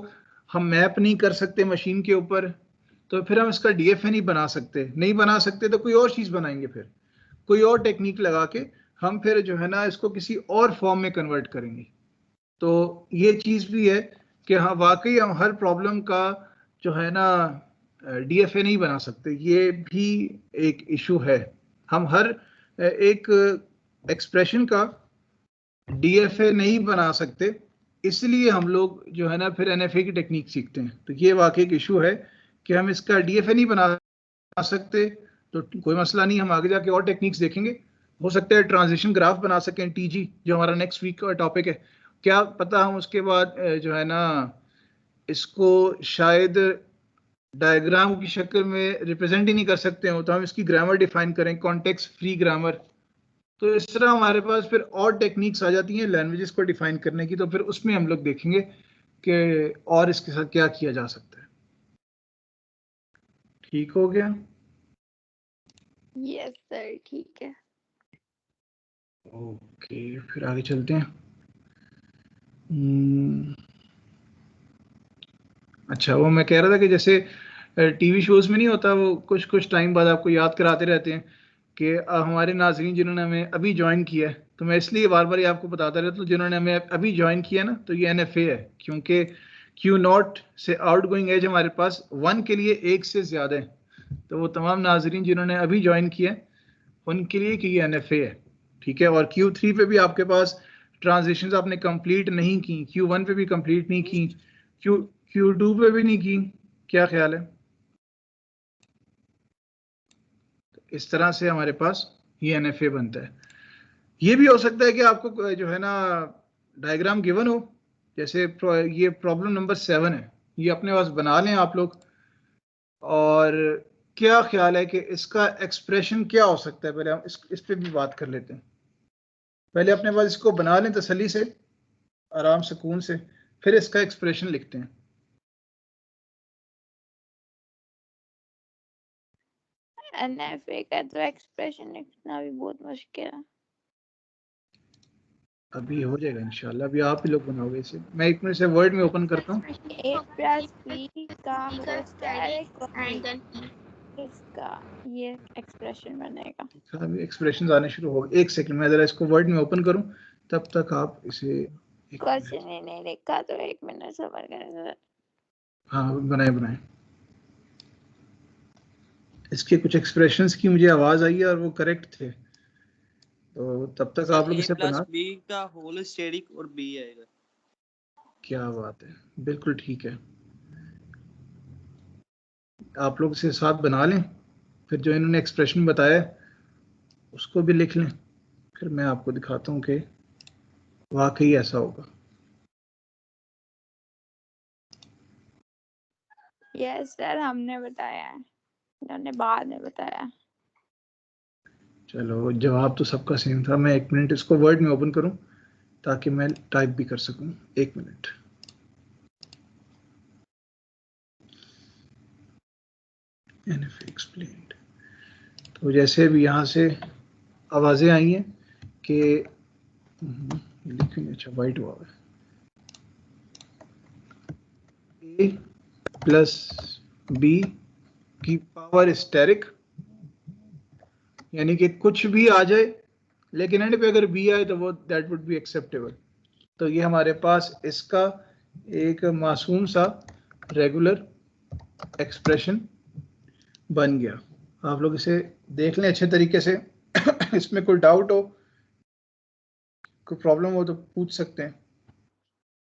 हम मैप नहीं कर सकते मशीन के ऊपर तो फिर हम इसका डीएफए नहीं बना सकते तो कोई और चीज़ बनाएंगे, फिर कोई और टेक्निक लगा के हम फिर जो है ना इसको किसी और फॉर्म में कन्वर्ट करेंगे। तो ये चीज़ भी है कि हाँ वाकई हम हर प्रॉब्लम का जो है ना डीएफए नहीं बना सकते, ये भी एक इशू है। हम हर एक एक्सप्रेशन का डीएफए नहीं बना सकते, इसलिए हम लोग जो है ना फिर एनएफए की टेक्निक सीखते हैं। तो ये वाकई एक इशू है कि हम इसका डीएफए नहीं बना सकते, तो कोई मसला नहीं, हम आगे जाके और टेक्निक्स देखेंगे। हो सकता है ट्रांजिशन ग्राफ बना सकें, टीजी, जो हमारा नेक्स्ट वीक का टॉपिक है। क्या पता हम उसके बाद जो है ना इसको शायद डायग्राम की शक्ल में रिप्रेजेंट ही नहीं कर सकते हो, तो हम इसकी ग्रामर डिफाइन करें, कॉन्टेक्स्ट फ्री ग्रामर। तो इस तरह हमारे पास फिर और टेक्निक्स आ जाती हैं लैंग्वेजेस को डिफाइन करने की, तो फिर उसमें हम लोग देखेंगे कि और इसके साथ क्या किया जा सकता है। ठीक हो गया? यस सर, ठीक है। ओके, फिर आगे चलते हैं। अच्छा, वो मैं कह रहा था कि जैसे टीवी शोज में नहीं होता, वो कुछ कुछ टाइम बाद आपको याद कराते रहते हैं कि हमारे नाज़रीन जिन्होंने हमें अभी ज्वाइन किया है, तो मैं इसलिए बार बार ये आपको बताता रहता हूँ, जिन्होंने हमें अभी ज्वाइन किया ना, तो ये एनएफए है, क्योंकि Q0 से आउट गोइंग एज हमारे पास 1 के लिए 1 से ज़्यादा है। तो वो तमाम नाज़रीन जिन्होंने अभी ज्वाइन किया है उनके लिए कि ये एनएफए है, ठीक है। और Q3 पे भी आपके पास ट्रांजिशंस आपने कंप्लीट नहीं की, Q1 पे भी कंप्लीट नहीं की, Q2 पे भी नहीं की, क्या ख्याल है? इस तरह से हमारे पास ये एनएफए बनता है। ये भी हो सकता है कि आपको जो है ना डायग्राम गिवन हो, जैसे ये प्रॉब्लम नंबर 7 है, ये अपने पास बना लें आप लोग, और क्या ख्याल है कि इसका एक्सप्रेशन क्या हो सकता है। पहले हम इस पे भी बात कर लेते हैं। पहले अपने पास इसको बना लें तसल्ली से, आराम सुकून से, फिर इसका एक्सप्रेशन लिखते हैं। एनएफए का तो एक्सप्रेशन लिखना भी बहुत मुश्किल है। अभी हो जाएगा इंशाल्लाह, अभी आप ही लोग बनाओगे इसे। मैं एक मिनट से वर्ड में ओपन करता हूँ। ए प्लस बी का होल स्क्वायर इसका ये एक्सप्रेशन बनेगा। अभी एक्सप्रेशंस आने शुरू हो गए। एक सेकंड, मैं जरा इसको वर्ड में ओपन करूं, तब तक आप इसे क्वेश्चन ही नहीं लिखा तो 1 मिनट सबर करें। हाँ, बनाए। इसके कुछ एक्सप्रेशंस की मुझे आवाज आई है और वो करेक्ट थे, तो तब तक आप लोग इसे बना। बी का होल स्टेरिक और बी आएगा। क्या बात है, बिल्कुल ठीक है। आप लोग इसे साथ बना लें, फिर जो इन्होंने एक्सप्रेशन बताया उसको भी लिख लें, फिर मैं आपको दिखाता हूँ कि वाकई ऐसा होगा। यस सर, हमने बताया है, उन्होंने बाद में बताया। चलो, जवाब तो सबका सेम था। मैं 1 मिनट इसको वर्ड में ओपन करूं ताकि मैं टाइप भी कर सकूं। 1 मिनट। NFA explained। तो जैसे भी यहाँ से आवाजें आई हैं कि लिखेंगे, अच्छा वाइट हुआ है, A प्लस B की पावर स्टेरिक, यानी कि कुछ भी आ जाए लेकिन एंड पे अगर B आए तो वो दैट वुड बी एक्सेप्टेबल। तो ये हमारे पास इसका एक मासूम सा रेगुलर एक्सप्रेशन बन गया। आप लोग इसे देख लें अच्छे तरीके से। इसमें कोई डाउट हो, कोई प्रॉब्लम हो तो पूछ सकते हैं।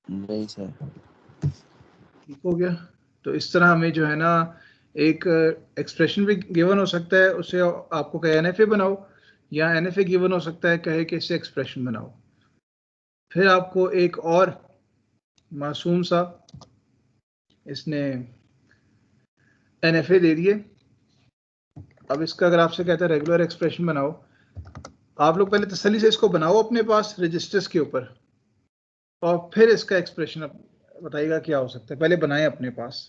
नहीं सर। ठीक हो गया? तो इस तरह हमें जो है ना एक एक्सप्रेशन भी गिवन हो सकता है, उससे आपको कहे एनएफए बनाओ, या एनएफए गिवन हो सकता है कहे कि इससे एक्सप्रेशन बनाओ। फिर आपको एक और मासूम सा इसने एनएफए दे दिए। अब इसका अगर आपसे कहता है रेगुलर एक्सप्रेशन बनाओ, आप लोग पहले तसल्ली से इसको बनाओ अपने पास रजिस्टर्स के ऊपर, और फिर इसका एक्सप्रेशन बताइएगा क्या हो सकता है। पहले बनाएं अपने पास।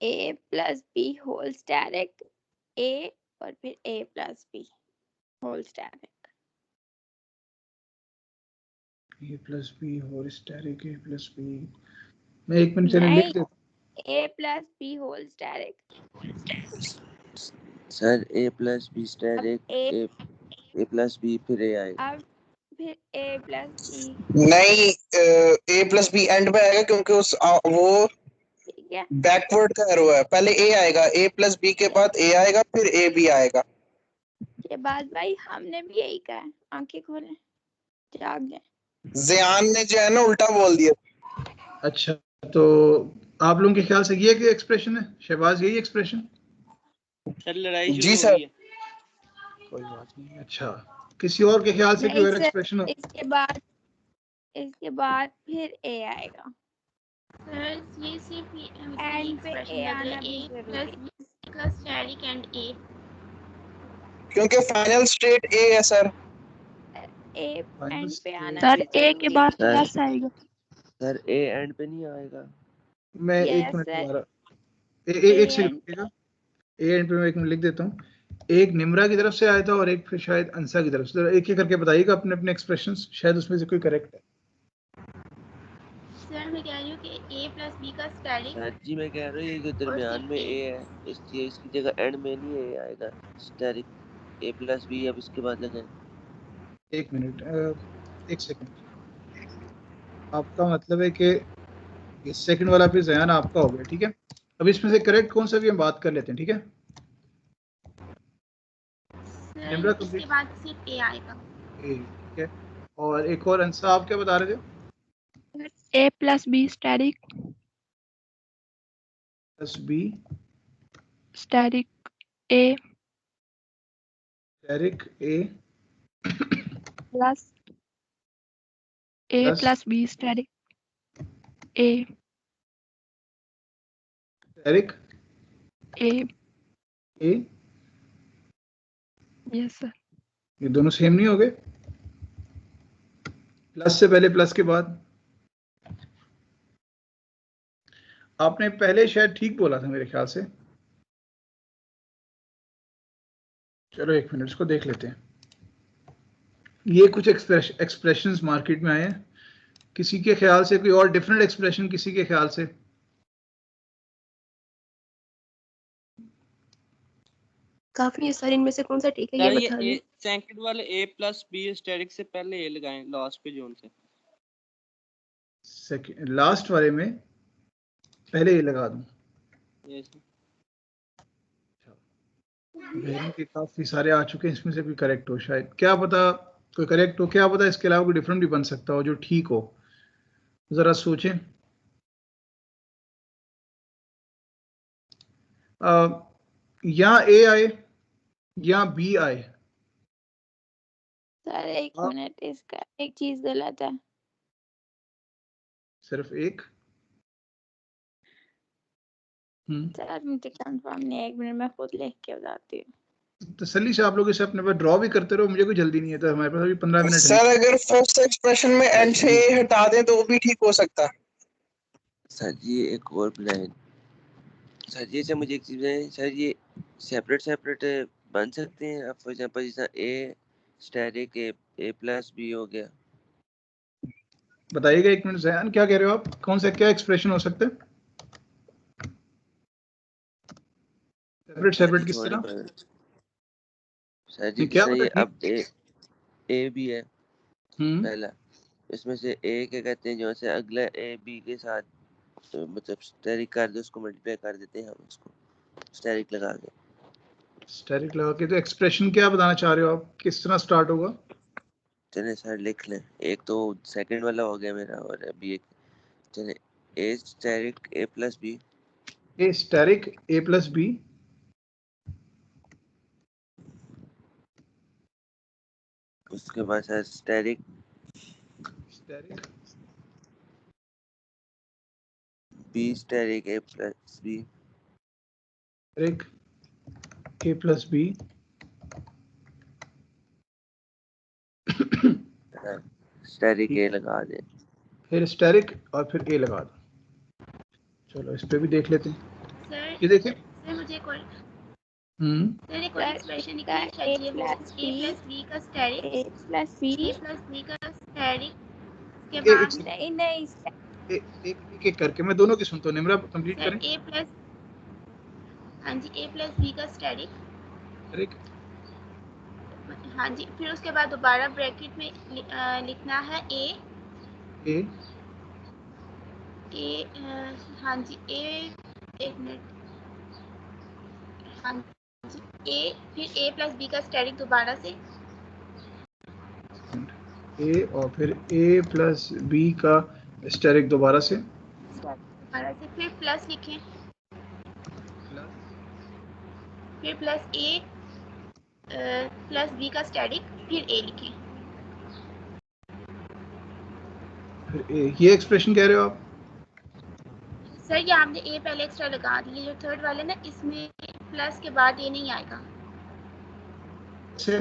A plus B whole asterisk, A और फिर a plus B whole asterisk. A plus B whole asterisk, a plus b, मैं एक मिनट चले लिख देता a plus B whole asterisk. Sir a plus b अब asterisk, a a plus b फिर a आएगा। अब फिर a प्लस बी, नहीं, ए प्लस बी एंड पे आएगा क्योंकि वो ठीक है। बैकवर्ड का एरो है। पहले ए आएगा, ए प्लस बी के बाद ए आएगा, फिर ए बी आएगा। ये बात भाई हमने भी यही कहा है, आंखें खोलें, जाग गए। जियान ने जो है ना उल्टा बोल दिया। अच्छा, तो आप लोगों के ख्याल से ये क्या एक्सप्रेशन है शहबाज, यही एक्सप्रेशन? सर लड़ाई जी शुरू हो सर। गई है। कोई बात नहीं। अच्छा, किसी और के ख्याल से कोई नहीं और सर, एक्सप्रेशन हो? इसके बाद फिर a आएगा। सर ये सिर्फ एंड पे एक्सप्रेशन a लग आना रहा भी है, जरूरी A है। प्लस स्टैरिक एंड ए। क्योंकि फाइनल स्टेट ए है सर। a Final एंड पे आना सर भी ए के जरूरी बाद सर प्लस आएगा। सर ए एंड पे नहीं आएगा। मैं है। एक यस मिनट सर, दोबारा एक a सेकंड एंड रुकिएगा। ए एंड पे मैं एक मिनट लिख देता हूँ। एक निम्रा की तरफ से आया था और एक फिर शायद अंसा की तरफ से। एक एक करके बताइएगा अपने अपने एक्सप्रेशंस, शायद उसमें से कोई करेक्ट है। सर मैं कह रही हूँ कि ए प्लस बी का स्टैरिक सर जी मैं कह रहा हूँ ये जो और दरमियान सिर्फ में ए। ए है, इसकी जगह एंड में नहीं ए आएगा स्टैरिक, ए प्लस बी अब इसके बाद लगाएं। एक मिनट, एक सेकंड। आपका मतलब है कि ये सेकंड वाला फिर जयान आपका हो गया, ठीक है। अब इसमें से करेक्ट कौन सा भी हम बात कर लेते हैं, ठीक है। निम्रा सर इसके बाद सिर्फ ए आएगा। ए, ठीक है। और एक और अंसा, आप क्या बता रहे थे? A plus b asterisk, plus b asterisk a asterisk a plus a plus plus b asterisk a asterisk a. A. Yes sir. ये दोनों सेम नहीं हो गए? प्लस से पहले प्लस के बाद। आपने पहले शायद ठीक बोला था मेरे ख्याल से। चलो एक मिनट इसको देख लेते हैं। ये कुछ एक्सप्रेशंस मार्केट में आए हैं, किसी के ख्याल से कोई और डिफरेंट एक्सप्रेशन, किसी के ख्याल से? काफी है सर, इनमें से कौन सा ठीक है ये सर बता ये दें। सेकंड वाले ए प्लस बी स्टैरिक से पहले ए लगाएं लास्ट पे जोन से। सेकंड लास्ट वाले में पहले ये लगा दूं। यस बहनों के काफी सारे आ चुके हैं, इसमें से भी करेक्ट हो शायद, क्या पता कोई करेक्ट हो, क्या पता इसके अलावा कोई डिफरेंट भी बन सकता हो जो ठीक हो। जरा सोचें। या ए आए या बी आए। सर एक मिनट, इसका एक चीज गलत है। सिर्फ एक? सर मुझे कंफर्म नहीं है, एक मिनट मैं खुद लिख के बताती हूँ। तसल्ली से आप लोग इसे अपने पास ड्रॉ भी करते रहो, मुझे कोई जल्दी नहीं है, तो हमारे पास अभी 15 मिनट है। सर अगर फर्स्ट एक्सप्रेशन में एंड से ए हटा दें तो भी ठीक हो सकता है। सर जी एक और प्लान। सर जी से मुझे एक चीज है सर, ये सेपरेट बन सकते हैं? फॉर एग्जांपल जैसा ए स्टैरिक ए प्लस बी हो गया। बताइएगा एक मिनट। जयान क्या कह रहे हो आप, कौन सा क्या एक्सप्रेशन हो सकता है? सेपरेट किस तरह? सर जी क्या ये पता अब ए बी है पहला, इसमें से ए क्या कहते हैं जो से अगला ए बी के साथ मतलब स्टैरिक कर दे, उसको मल्टीप्लाई कर देते हैं हम, उसको स्टैरिक लगा के। स्टैरिक लगा के। तो एक्सप्रेशन क्या बताना चाह रहे हो आप, किस तरह स्टार्ट होगा? चले सर लिख लें, एक तो सेकंड वाला हो गया मेरा, और अभी एक चले ए asterisk a plus B. A asterisk a plus B, उसके बाद sir asterisk B asterisk a plus b, asterisk a plus b, asterisk ए लगा दे, फिर स्टैरिक और फिर ए लगा दो। चलो इस पे भी देख लेते हैं। सर ये देखें, सर मुझे एक और सर एक और सर एक्सप्रेशन इसका लिखनी ए चाहिए वो प्लस a प्लस b का asterisk A plus B a plus b का स्टेरिक के एक बाद नहीं नहीं एक करके मैं दोनों की सुनता हूँ। निम्रा कंप्लीट सर करें। a प्लस हाँ जी a प्लस b का स्टेरिक करेक्ट। हाँ जी, फिर उसके बाद दोबारा ब्रैकेट में लिखना है a हाँ जी एक मिनट हाँ जी a फिर a प्लस b का स्टेरिक दोबारा से ए और फिर ए प्लस बी का स्टेरिक दोबारा से फिर प्लस लिखें फिर प्लस a प्लस b का स्टेरिक फिर a लिखें। फिर ए, ये एक्सप्रेशन कह रहे हो आप? सर ये हमने a पहले एक्स्ट्रा लगा दी है, जो थर्ड वाले ना इसमें प्लस के बाद a नहीं आएगा। से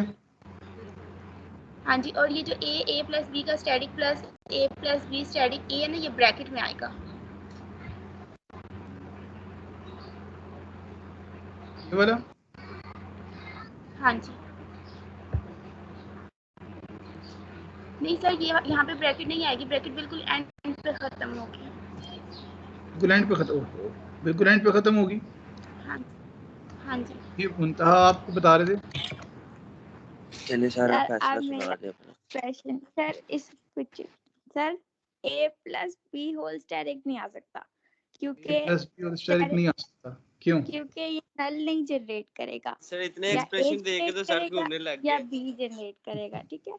हाँ जी, और ये जो a प्लस b का asterisk plus a plus b asterisk a है ना, ये ब्रैकेट में आएगा। ये वाला? हाँ जी नहीं सर, ये यहाँ पे ब्रैकेट नहीं आएगी, ब्रैकेट बिल्कुल एंड पे खत्म होगी। बिल्कुल एंड पे खत्म, बिल्कुल एंड पे खत्म होगी। हाँ जी ये मुंतहा आपको बता रहे थे। चलिए सारा सर फैसला अब सुना मेरा दे अपना। क्वेश्चन सर इस कुछ sir a plus B whole asterisk नहीं आ सकता क्योंकि प्लस बी और स्टेरिक नहीं आ सकता। क्यों? क्योंकि ये नल नहीं जनरेट करेगा। सर इतने या एक्सप्रेशन A देख के तो सर करेगा घूमने लग या गए। बी जनरेट करेगा, ठीक है।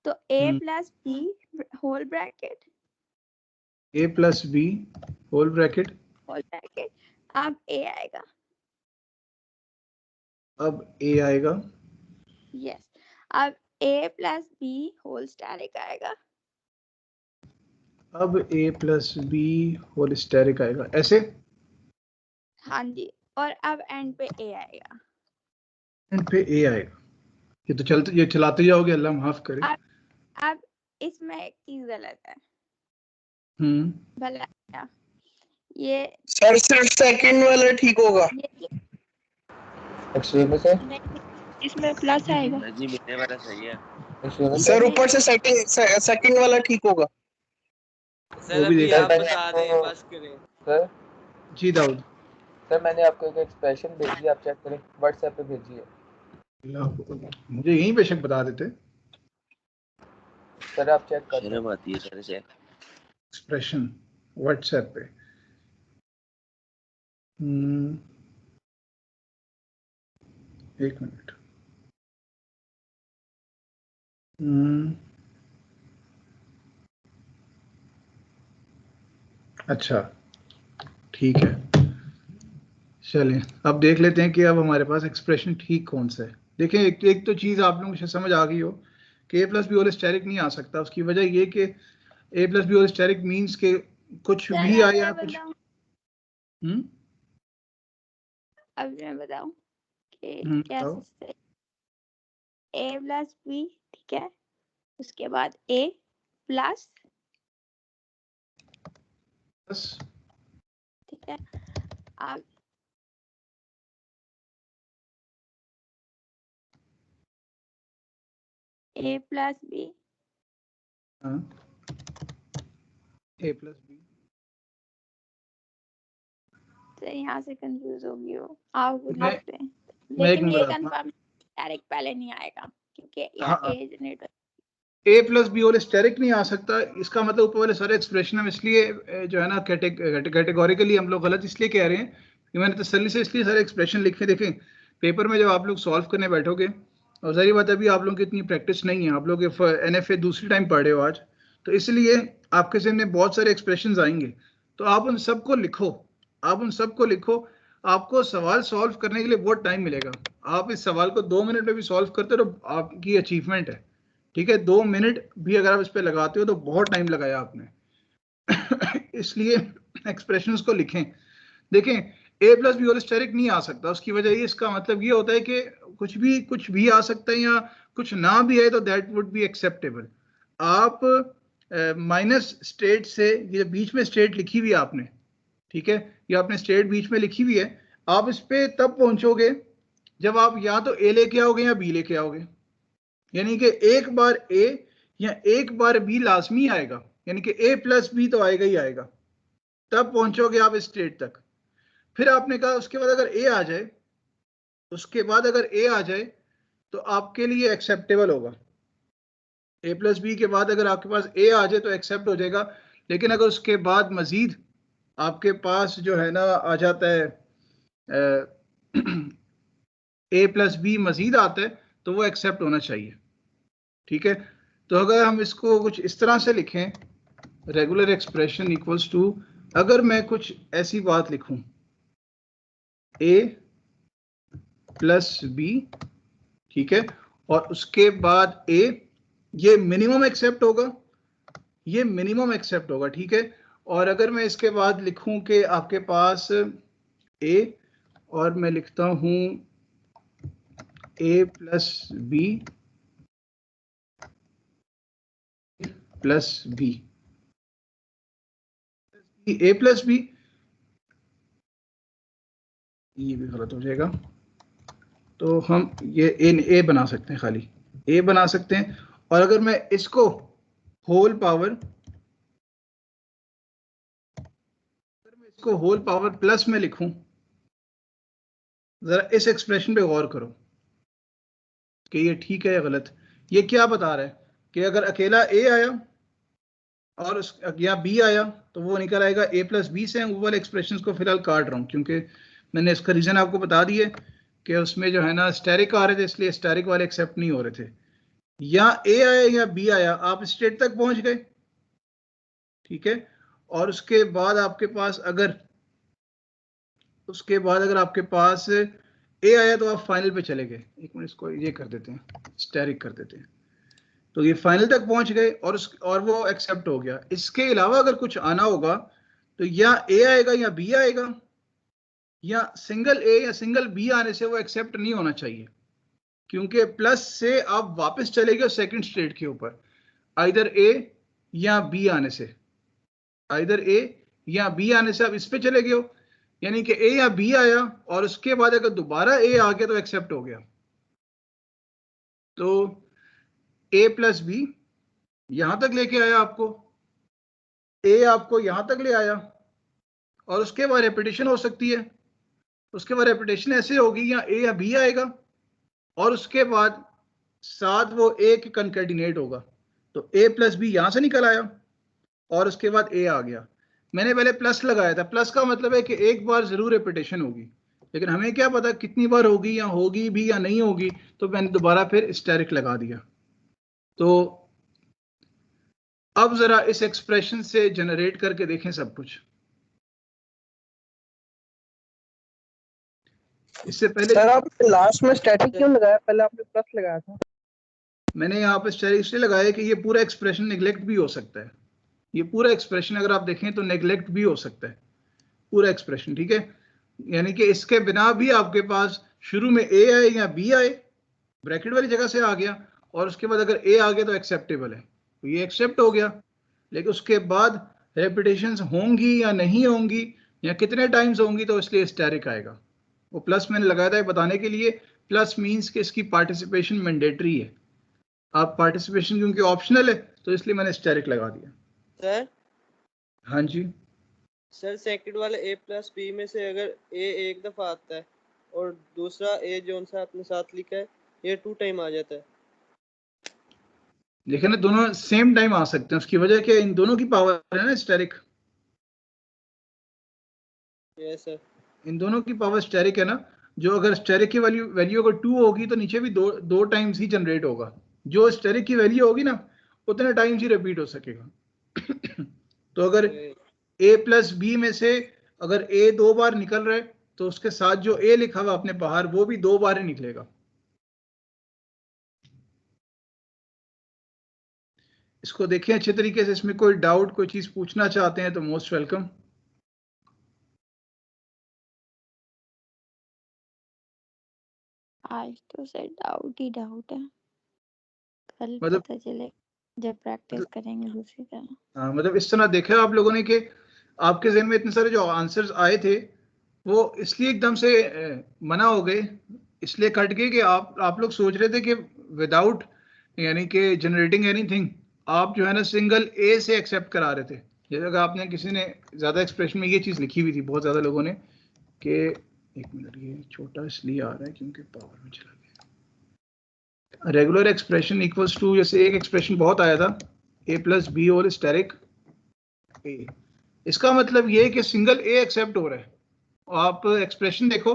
तो a plus B whole bracket A plus B whole bracket, अब a आएगा। अब ए आएगा। यस, अब a plus B whole asterisk आएगा। अब A plus B whole asterisk आएगा, ऐसे। हाँ जी, और अब एंड पे a आएगा। एंड पे ए आएगा। ये तो चलते, ये चलाते जाओगे, अल्लाह माफ करे। अब इसमें एक चीज गलत है। भला ये सर सिर्फ सेकंड वाला ठीक होगा। एक्सक्यूज मी सर, इसमें प्लस आएगा। जी मेरे वाला सही है। एक्सक्यूज मी सर ऊपर से सेकंड वाला ठीक होगा। सर भी अभी देखा आप बता दें, बस करें। सर। जी दाऊद सर मैंने आपको एक एक्सप्रेशन भेजी है, आप चेक करें, व्हाट्सएप पे भेजी है। मुझे यहीं बेशक बता देते। सर आप चेक कर शर्म आती है सर से। एक्सप्रेशन व्हाट्सएप पे। एक मिनट। अच्छा ठीक है, चलिए अब देख लेते हैं कि अब हमारे पास एक्सप्रेशन ठीक कौन सा है। देखें, एक तो चीज़ आप लोगों को समझ आ गई हो कि a plus B whole asterisk नहीं आ सकता। उसकी वजह ये कि a plus B whole asterisk means के कुछ भी आया कुछ। अब मैं बताऊं कि बताओ। कैसे a प्लस बी, ठीक है, उसके बाद a प्लस, ठीक है। अब a plus B, A plus B, तो यहाँ से कंफ्यूज होगी हो आप खुद मैं देखते हैं। मैं एक लेकिन ये नंबर आता कंफर्म डायरेक्ट पहले नहीं आएगा क्योंकि हाँ, a generate A plus B whole asterisk नहीं आ सकता। इसका मतलब ऊपर वाले सारे एक्सप्रेशन हम इसलिए जो है ना कैटेगोरिकली हम लोग गलत इसलिए कह रहे हैं कि मैंने तसल्ली से इसलिए सारे एक्सप्रेशन लिखे। देखें पेपर में जब आप लोग सॉल्व करने बैठोगे, और सारी बात अभी आप लोगों की इतनी प्रैक्टिस नहीं है, आप लोग NFA दूसरी टाइम पढ़ रहे हो आज, तो इसलिए आपके सामने बहुत सारे एक्सप्रेशन आएंगे, तो आप उन सबको लिखो, आप उन सबको लिखो। आपको सवाल सॉल्व करने के लिए बहुत टाइम मिलेगा। आप इस सवाल को 2 मिनट में भी सॉल्व करते हो तो आपकी अचीवमेंट है, ठीक है। 2 मिनट भी अगर आप इस पे लगाते हो तो बहुत टाइम लगाया आपने। इसलिए एक्सप्रेशंस को लिखें। देखें ए प्लस बी होल स्टेरिक नहीं आ सकता। उसकी वजह ये, इसका मतलब ये होता है कि कुछ भी आ सकता है या कुछ ना भी है तो दैट वुड बी एक्सेप्टेबल। आप माइनस स्टेट से, ये बीच में स्टेट लिखी हुई है आपने, ठीक है, ये आपने स्टेट बीच में लिखी हुई है, आप इस पे तब पहुंचोगे जब आप या तो ए लेके आओगे या बी लेके आओगे, यानी कि एक बार ए या एक बार बी लाजमी आएगा, यानी कि ए प्लस बी तो आएगा ही आएगा, तब पहुंचोगे आप स्टेट तक। फिर आपने कहा उसके बाद अगर ए आ जाए, उसके बाद अगर ए आ जाए तो आपके लिए एक्सेप्टेबल होगा। ए प्लस बी के बाद अगर आपके पास ए आ जाए तो एक्सेप्ट हो जाएगा, लेकिन अगर उसके बाद मजीद आपके पास जो है ना आ जाता है ए प्लस बी मजीद आता है तो वो एक्सेप्ट होना चाहिए। ठीक है, तो अगर हम इसको कुछ इस तरह से लिखें, रेगुलर एक्सप्रेशन इक्वल्स टू, अगर मैं कुछ ऐसी बात लिखूं ए प्लस बी, ठीक है, और उसके बाद ए, ये मिनिमम एक्सेप्ट होगा, ये मिनिमम एक्सेप्ट होगा, ठीक है। और अगर मैं इसके बाद लिखूं कि आपके पास ए और मैं लिखता हूं ए plus B plus B, A plus B, ये भी गलत हो जाएगा, तो हम ये ए बना सकते हैं, खाली ए बना सकते हैं। और अगर मैं इसको होल पावर, अगर मैं इसको होल पावर प्लस में लिखूं, जरा इस एक्सप्रेशन पे गौर करो कि ये ठीक है या गलत। ये क्या बता रहा है कि अगर अकेला ए आया और उस या बी आया तो वो निकल आएगा ए प्लस बी से। वो वाले एक्सप्रेशन को फिलहाल काट रहा हूँ क्योंकि मैंने इसका रीजन आपको बता दिया कि उसमें जो है ना स्टेरिक आ रहे थे, इसलिए स्टेरिक वाले एक्सेप्ट नहीं हो रहे थे। या ए आया या बी आया, आप स्टेट तक पहुंच गए, ठीक है। और उसके बाद आपके पास अगर आपके पास ए आया तो आप फाइनल पे चले गए। एक मिनट, इसको ये कर देते हैं, स्टेरिक कर देते हैं, तो ये फाइनल तक पहुंच गए और वो एक्सेप्ट हो गया। इसके अलावा अगर कुछ आना होगा तो या ए आएगा या बी आएगा, या सिंगल ए या सिंगल बी आने से वो एक्सेप्ट नहीं होना चाहिए, क्योंकि प्लस से आप वापस चले गए सेकंड स्टेट के ऊपर, आइदर ए या बी आने से, आइदर ए या बी आने से आप इस पे चले गए हो, यानी कि ए या बी आया और उसके बाद अगर दोबारा ए आ गया तो एक्सेप्ट हो गया। तो ए प्लस बी यहां तक लेके आया आपको, ए आपको यहां तक ले आया, और उसके बाद रेपिटेशन हो सकती है। उसके बाद रेपिटेशन ऐसे होगी, या ए या बी आएगा और उसके बाद साथ वो ए के कंकैटिनेट होगा, तो ए प्लस बी यहां से निकल आया और उसके बाद ए आ गया। मैंने पहले प्लस लगाया था, प्लस का मतलब है कि एक बार जरूर रेपिटेशन होगी, लेकिन हमें क्या पता कितनी बार होगी, या होगी भी या नहीं होगी, तो मैंने दोबारा फिर स्टेरिक लगा दिया। तो अब जरा इस एक्सप्रेशन से जनरेट करके देखें सब कुछ। इससे पहले सर आप लास्ट में स्टैटिक क्यों लगाया, पहले आपने प्लस लगाया था? मैंने यहाँ पे स्टेरिक इसलिए लगाया कि ये पूरा एक्सप्रेशन नेग्लेक्ट भी हो सकता है। ये पूरा एक्सप्रेशन अगर आप देखें तो नेग्लेक्ट भी हो सकता है पूरा एक्सप्रेशन, ठीक है। यानी कि इसके बिना भी आपके पास शुरू में ए आए या बी आए, ब्रैकेट वाली जगह से आ गया, और उसके बाद अगर ए आ गया तो एक्सेप्टेबल है, तो ये एक्सेप्ट हो गया। लेकिन उसके बाद रेपिटेशंस होंगी या नहीं होंगी, या कितने टाइम्स होंगी, तो इसलिए स्टेरिक आएगा। वो प्लस मैंने लगाया था बताने के लिए, प्लस मींस कि इसकी पार्टिसिपेशन मैंडेटरी है। आप पार्टिसिपेशन क्योंकि ऑप्शनल है तो इसलिए मैंने स्टेरिक लगा दिया। सर हाँ जी सर, सेकंड वाले ए प्लस बी में से अगर ए एक दफा आता है और दूसरा ए जो सा आपने साथ लिखा है ये 2 टाइम आ जाता है। देखिए ना, दोनों सेम टाइम आ सकते हैं, उसकी वजह क्या, इन दोनों की पावर है ना स्टेरिक। यस सर, इन दोनों की पावर स्टेरिक है ना। जो अगर स्टेरिक की वैल्यू अगर 2 होगी तो नीचे भी दो टाइम्स ही जनरेट होगा। जो स्टेरिक की वैल्यू होगी ना उतने टाइम्स ही रिपीट हो सकेगा। तो अगर ए प्लस बी में से अगर ए 2 बार निकल रहा है तो उसके साथ जो ए लिखा हुआ अपने बाहर वो भी 2 बार ही निकलेगा। इसको देखें अच्छे तरीके से, इसमें कोई डाउट, कोई चीज पूछना चाहते हैं तो मोस्ट वेलकम। आज तो सर डाउट ही डाउट है, कल मतलब पता चले जब प्रैक्टिस करेंगे दूसरी तरह। हाँ, मतलब इस तरह देखा आप लोगों ने कि आपके ज़हन में इतने सारे जो आंसर्स आए थे वो इसलिए एकदम से मना हो गए इसलिए कट गए कि आप लोग सोच रहे थे कि विदाउट यानी कि जनरेटिंग एनीथिंग आप जो है ना सिंगल ए से एक्सेप्ट करा रहे थे। जैसे अगर आपने किसी ने ज़्यादा एक्सप्रेशन में ये चीज़ लिखी हुई थी बहुत ज़्यादा लोगों ने कि एक मिनट, ये छोटा इसलिए आ रहा है क्योंकि पावर में चला गया। रेगुलर एक्सप्रेशन इक्वल्स टू, जैसे एक एक्सप्रेशन बहुत आया था ए प्लस बी होल स्टेरिक ए, इसका मतलब ये है कि सिंगल ए एक्सेप्ट हो रहा है। आप एक्सप्रेशन देखो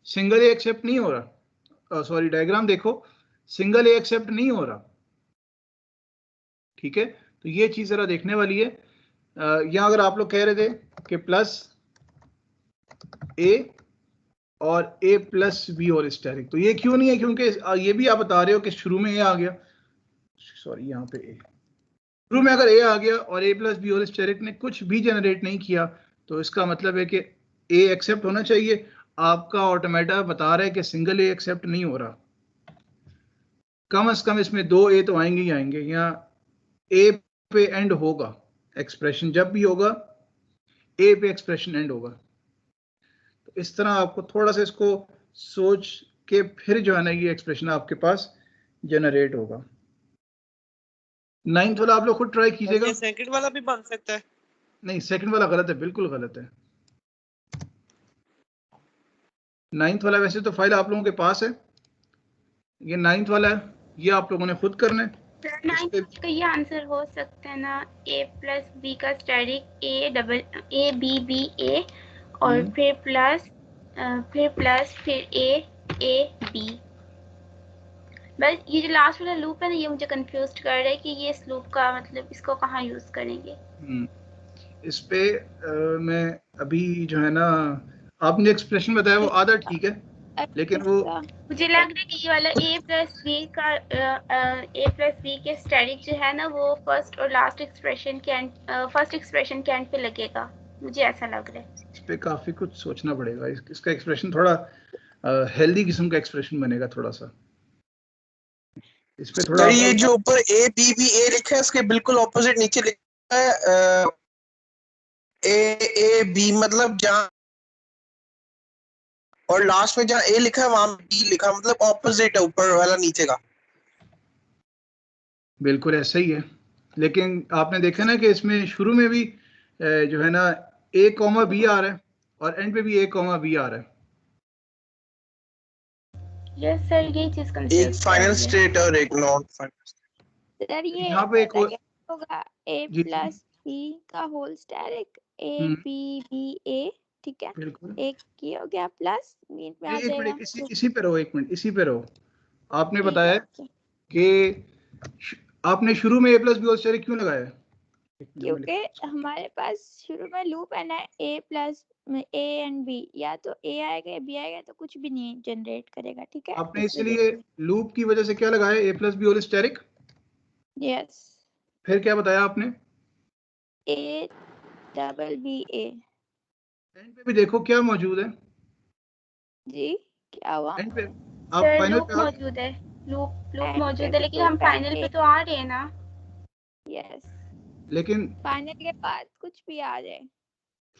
सिंगल ए एक्सेप्ट नहीं हो रहा, सॉरी डायग्राम देखो सिंगल ए एक्सेप्ट नहीं हो रहा। ठीक है, तो ये चीज जरा देखने वाली है। यहाँ अगर आप लोग कह रहे थे कि प्लस ए और a plus B whole steric, तो ये क्यों नहीं है? क्योंकि ये भी आप बता रहे हो कि शुरू में ए आ गया, सॉरी यहाँ पे ए शुरू में अगर ए आ गया और a plus B whole steric ने कुछ भी जनरेट नहीं किया, तो इसका मतलब है कि ए एक्सेप्ट होना चाहिए। आपका ऑटोमेटा बता रहा है कि सिंगल ए एक्सेप्ट नहीं हो रहा। कम से कम इसमें दो ए तो आएंगे ही आएंगे। यहाँ ए पे एंड होगा एक्सप्रेशन, जब भी होगा ए पे एक्सप्रेशन एंड होगा। तो इस तरह आपको थोड़ा सा इसको सोच के फिर जो है ना ये एक्सप्रेशन आपके पास जनरेट होगा। 9th वाला आप लोग खुद ट्राई कीजिएगा। सेकंड वाला भी बन सकता है? नहीं, सेकंड वाला गलत है, बिल्कुल गलत है। 9th वाला वैसे तो फाइल आप लोगों के पास है, ये 9th वाला है, ये आप लोगों ने खुद करना है। 9th का ये आंसर हो सकता है ना, ए प्लस बी का asterisk a double a b b a और फिर प्लस फिर ए बी। बस ये जो लास्ट वाला लूप है ना, ये मुझे कंफ्यूज कर रहा है कि ये इस लूप का मतलब इसको कहाँ यूज करेंगे। इस पे मैं अभी जो है ना आपने एक्सप्रेशन बताया वो आधा ठीक है, लेकिन वो मुझे लग रहा है कि ये वाला ए प्लस बी के स्टेरिक जो है ना वो फर्स्ट और लास्ट एक्सप्रेशन के एंड फर्स्ट एक्सप्रेशन के एंड पे लगेगा, मुझे ऐसा लग रहा है। इस पे काफी कुछ सोचना पड़ेगा। इसका एक्सप्रेशन थोड़ा हेल्दी किस्म का एक्सप्रेशन बनेगा थोड़ा सा। इस पे थोड़ा ये जो ऊपर ए बी बी ए लिखा है इसके बिल्कुल ऑपोजिट नीचे लिखा है ए बी, मतलब जहाँ और लास्ट में जहाँ ए लिखा है वहां बी लिखा, मतलब ऑपोजिट है ऊपर वाला नीचे का। बिल्कुल ऐसा ही है, लेकिन आपने देखा ना कि इसमें शुरू में भी जो है ना ए कॉमा बी आ रहा है और एंड पे भी ए कॉमा बी आ रहा है। यस सर, ये चीज एक फाइनल स्टेट और एक नॉन फाइनल। सर ये यहाँ पे एक होगा ए प्लस बी का whole asterisk a b b a, ठीक है, एक की हो गया प्लस मीन में आ जाएगा। इसी पे रहो, एक मिनट इसी पे रहो। आपने बताया कि आपने शुरू में ए प्लस बी होल स्टेरिक क्यों लगाया है? क्योंकि हमारे पास शुरू में लूप है ना a plus A and B, या तो ए आएगा या बी आएगा, तो कुछ भी नहीं जनरेट करेगा। ठीक है, आपने इसलिए लूप की वजह से क्या लगाया a plus B whole asterisk? Yes. फिर क्या बताया आपने? A double B a. And पे भी देखो क्या मौजूद है जी, क्या हुआ? एंड पे आप फाइनल पे मौजूद है, लूप मौजूद है, लेकिन हम फाइनल पे तो आ रहे हैं ना। यस, लेकिन फाइनल के बाद कुछ भी आ जाए,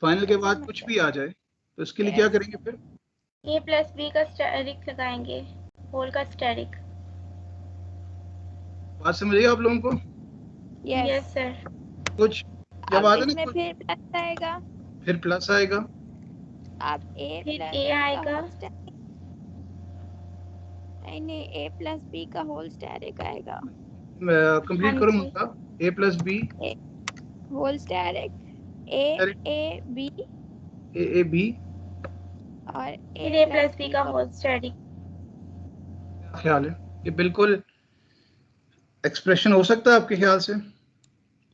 फाइनल के बाद कुछ भी आ जाए तो इसके लिए क्या करेंगे? फिर ए प्लस बी का स्टेरिक लगाएंगे, होल का स्टेरिक। बात समझ आई आप लोगों को? Yes sir. कुछ जब आता है ना फिर प्लस आएगा, फिर प्लस आएगा, अब ए प्लस ए आएगा, नहीं ए प्लस बी का होल स्टेरिक आएगा। कंप्लीट करो मुद्दा। A plus B whole asterisk a b a b और ए प्लस बी का होल स्टेरिक। ख्याल है ये बिल्कुल एक्सप्रेशन हो सकता है आपके ख्याल से?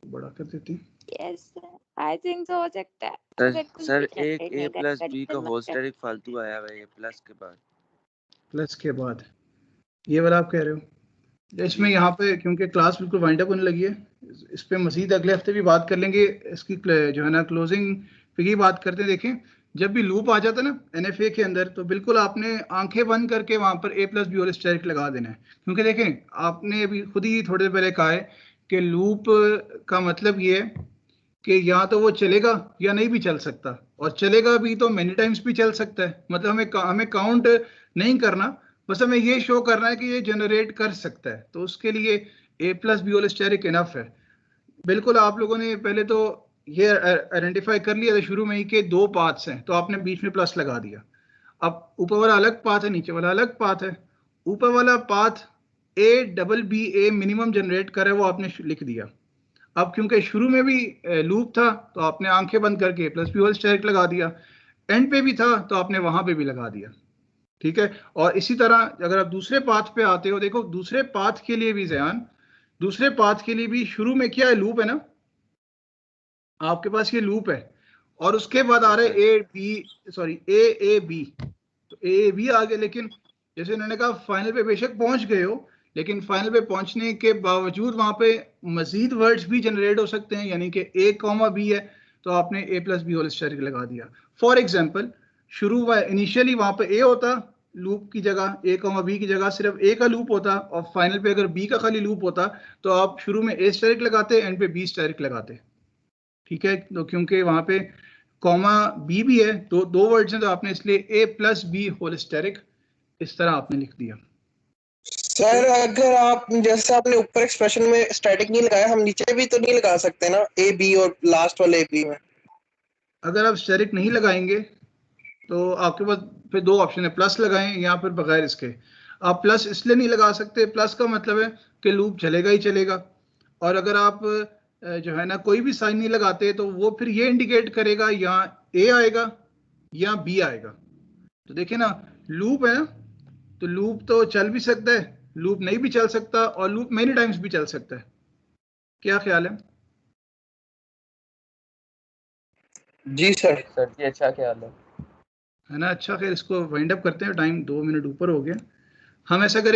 बड़ा कर देती। यस आई थिंक सो हो सकता है। सर एक ए प्लस बी का होल स्टेरिक फालतू आया हुआ है प्लस के बाद। प्लस के बाद ये वाला आप कह रहे हो? इसमें यहाँ पे क्योंकि क्लास बिल्कुल वाइंड अप होने लगी है, इस पे मजीद अगले हफ्ते भी बात कर लेंगे। इसकी जो है ना क्लोजिंग पे ही बात करते हैं। देखें जब भी लूप आ जाता है ना NFA के अंदर, तो बिल्कुल आपने आंखें बंद करके वहाँ पर ए प्लस बी होल स्टेरिक लगा देना है। क्योंकि देखें आपने अभी खुद ही थोड़ी देर पहले कहा है कि लूप का मतलब ये है कि या तो वो चलेगा या नहीं भी चल सकता, और चलेगा भी तो मेनी टाइम्स भी चल सकता है। मतलब हमें काउंट नहीं करना, बस हमें ये शो करना है कि ये जनरेट कर सकता है, तो उसके लिए a plus B whole asterisk enough है। बिल्कुल आप लोगों ने पहले तो ये आइडेंटिफाई कर लिया था शुरू में ही कि दो पाथ्स हैं, तो आपने बीच में प्लस लगा दिया। अब ऊपर वाला अलग पाथ है, नीचे वाला अलग पाथ है। ऊपर वाला path A double B A minimum generate करे वो आपने लिख दिया। अब क्योंकि शुरू में भी लूप था तो आपने आंखें बंद करके प्लस बी होल स्टेरिक लगा दिया, एंड पे भी था तो आपने वहां पे भी लगा दिया, ठीक है। और इसी तरह अगर आप दूसरे पाथ पे आते हो, देखो दूसरे पाथ के लिए भी ज़यान, दूसरे पाथ के लिए भी शुरू में क्या है, लूप है ना, आपके पास ये लूप है, और उसके बाद आ रहे ए बी, तो ए बी आ गए। लेकिन जैसे उन्होंने कहा फाइनल पे बेशक पहुंच गए हो, लेकिन फाइनल पे पहुंचने के बावजूद वहां पे मजीद वर्ड्स भी जनरेट हो सकते हैं, यानी कि ए कॉमा बी है तो आपने ए प्लस बी होल स्टेरिक लगा दिया। फॉर एग्जाम्पल शुरू इनिशियली वहां पे ए होता लूप की जगह, ए कॉमा बी की जगह सिर्फ ए का लूप होता, और फाइनल पे अगर बी का खाली लूप होता तो आप शुरू में ए स्टेरिक लगाते, एंड पे बी स्टेरिक लगाते, ठीक है। तो क्योंकि वहां पे कॉमा बी भी है, दो वर्ड्स हैं, तो आपने इसलिए ए प्लस बी होल स्टेरिक इस तरह आपने लिख दिया। सर अगर आप जैसे आपने ऊपर एक्सप्रेशन में स्टैटिक नहीं लगाया, हम नीचे भी तो नहीं लगा सकते ना, ए बी और लास्ट वाले ए बी में? अगर आप स्टेरिक नहीं लगाएंगे तो आपके पास फिर दो ऑप्शन है, प्लस लगाएं या फिर बगैर इसके। आप प्लस इसलिए नहीं लगा सकते, प्लस का मतलब है कि लूप चलेगा ही चलेगा, और अगर आप जो है ना कोई भी साइन नहीं लगाते तो वो फिर ये इंडिकेट करेगा या ए आएगा या बी आएगा। तो देखिए ना, लूप है ना, तो लूप तो चल भी सकता है, लूप नहीं भी चल सकता, और लूप मेनी टाइम्स भी चल सकता है। क्या ख्याल है? जी सर। सर जी अच्छा ख्याल है ना? अच्छा, खैर इसको वाइंड अप करते हैं, टाइम 2 मिनट ऊपर हो गया। हम ऐसा करें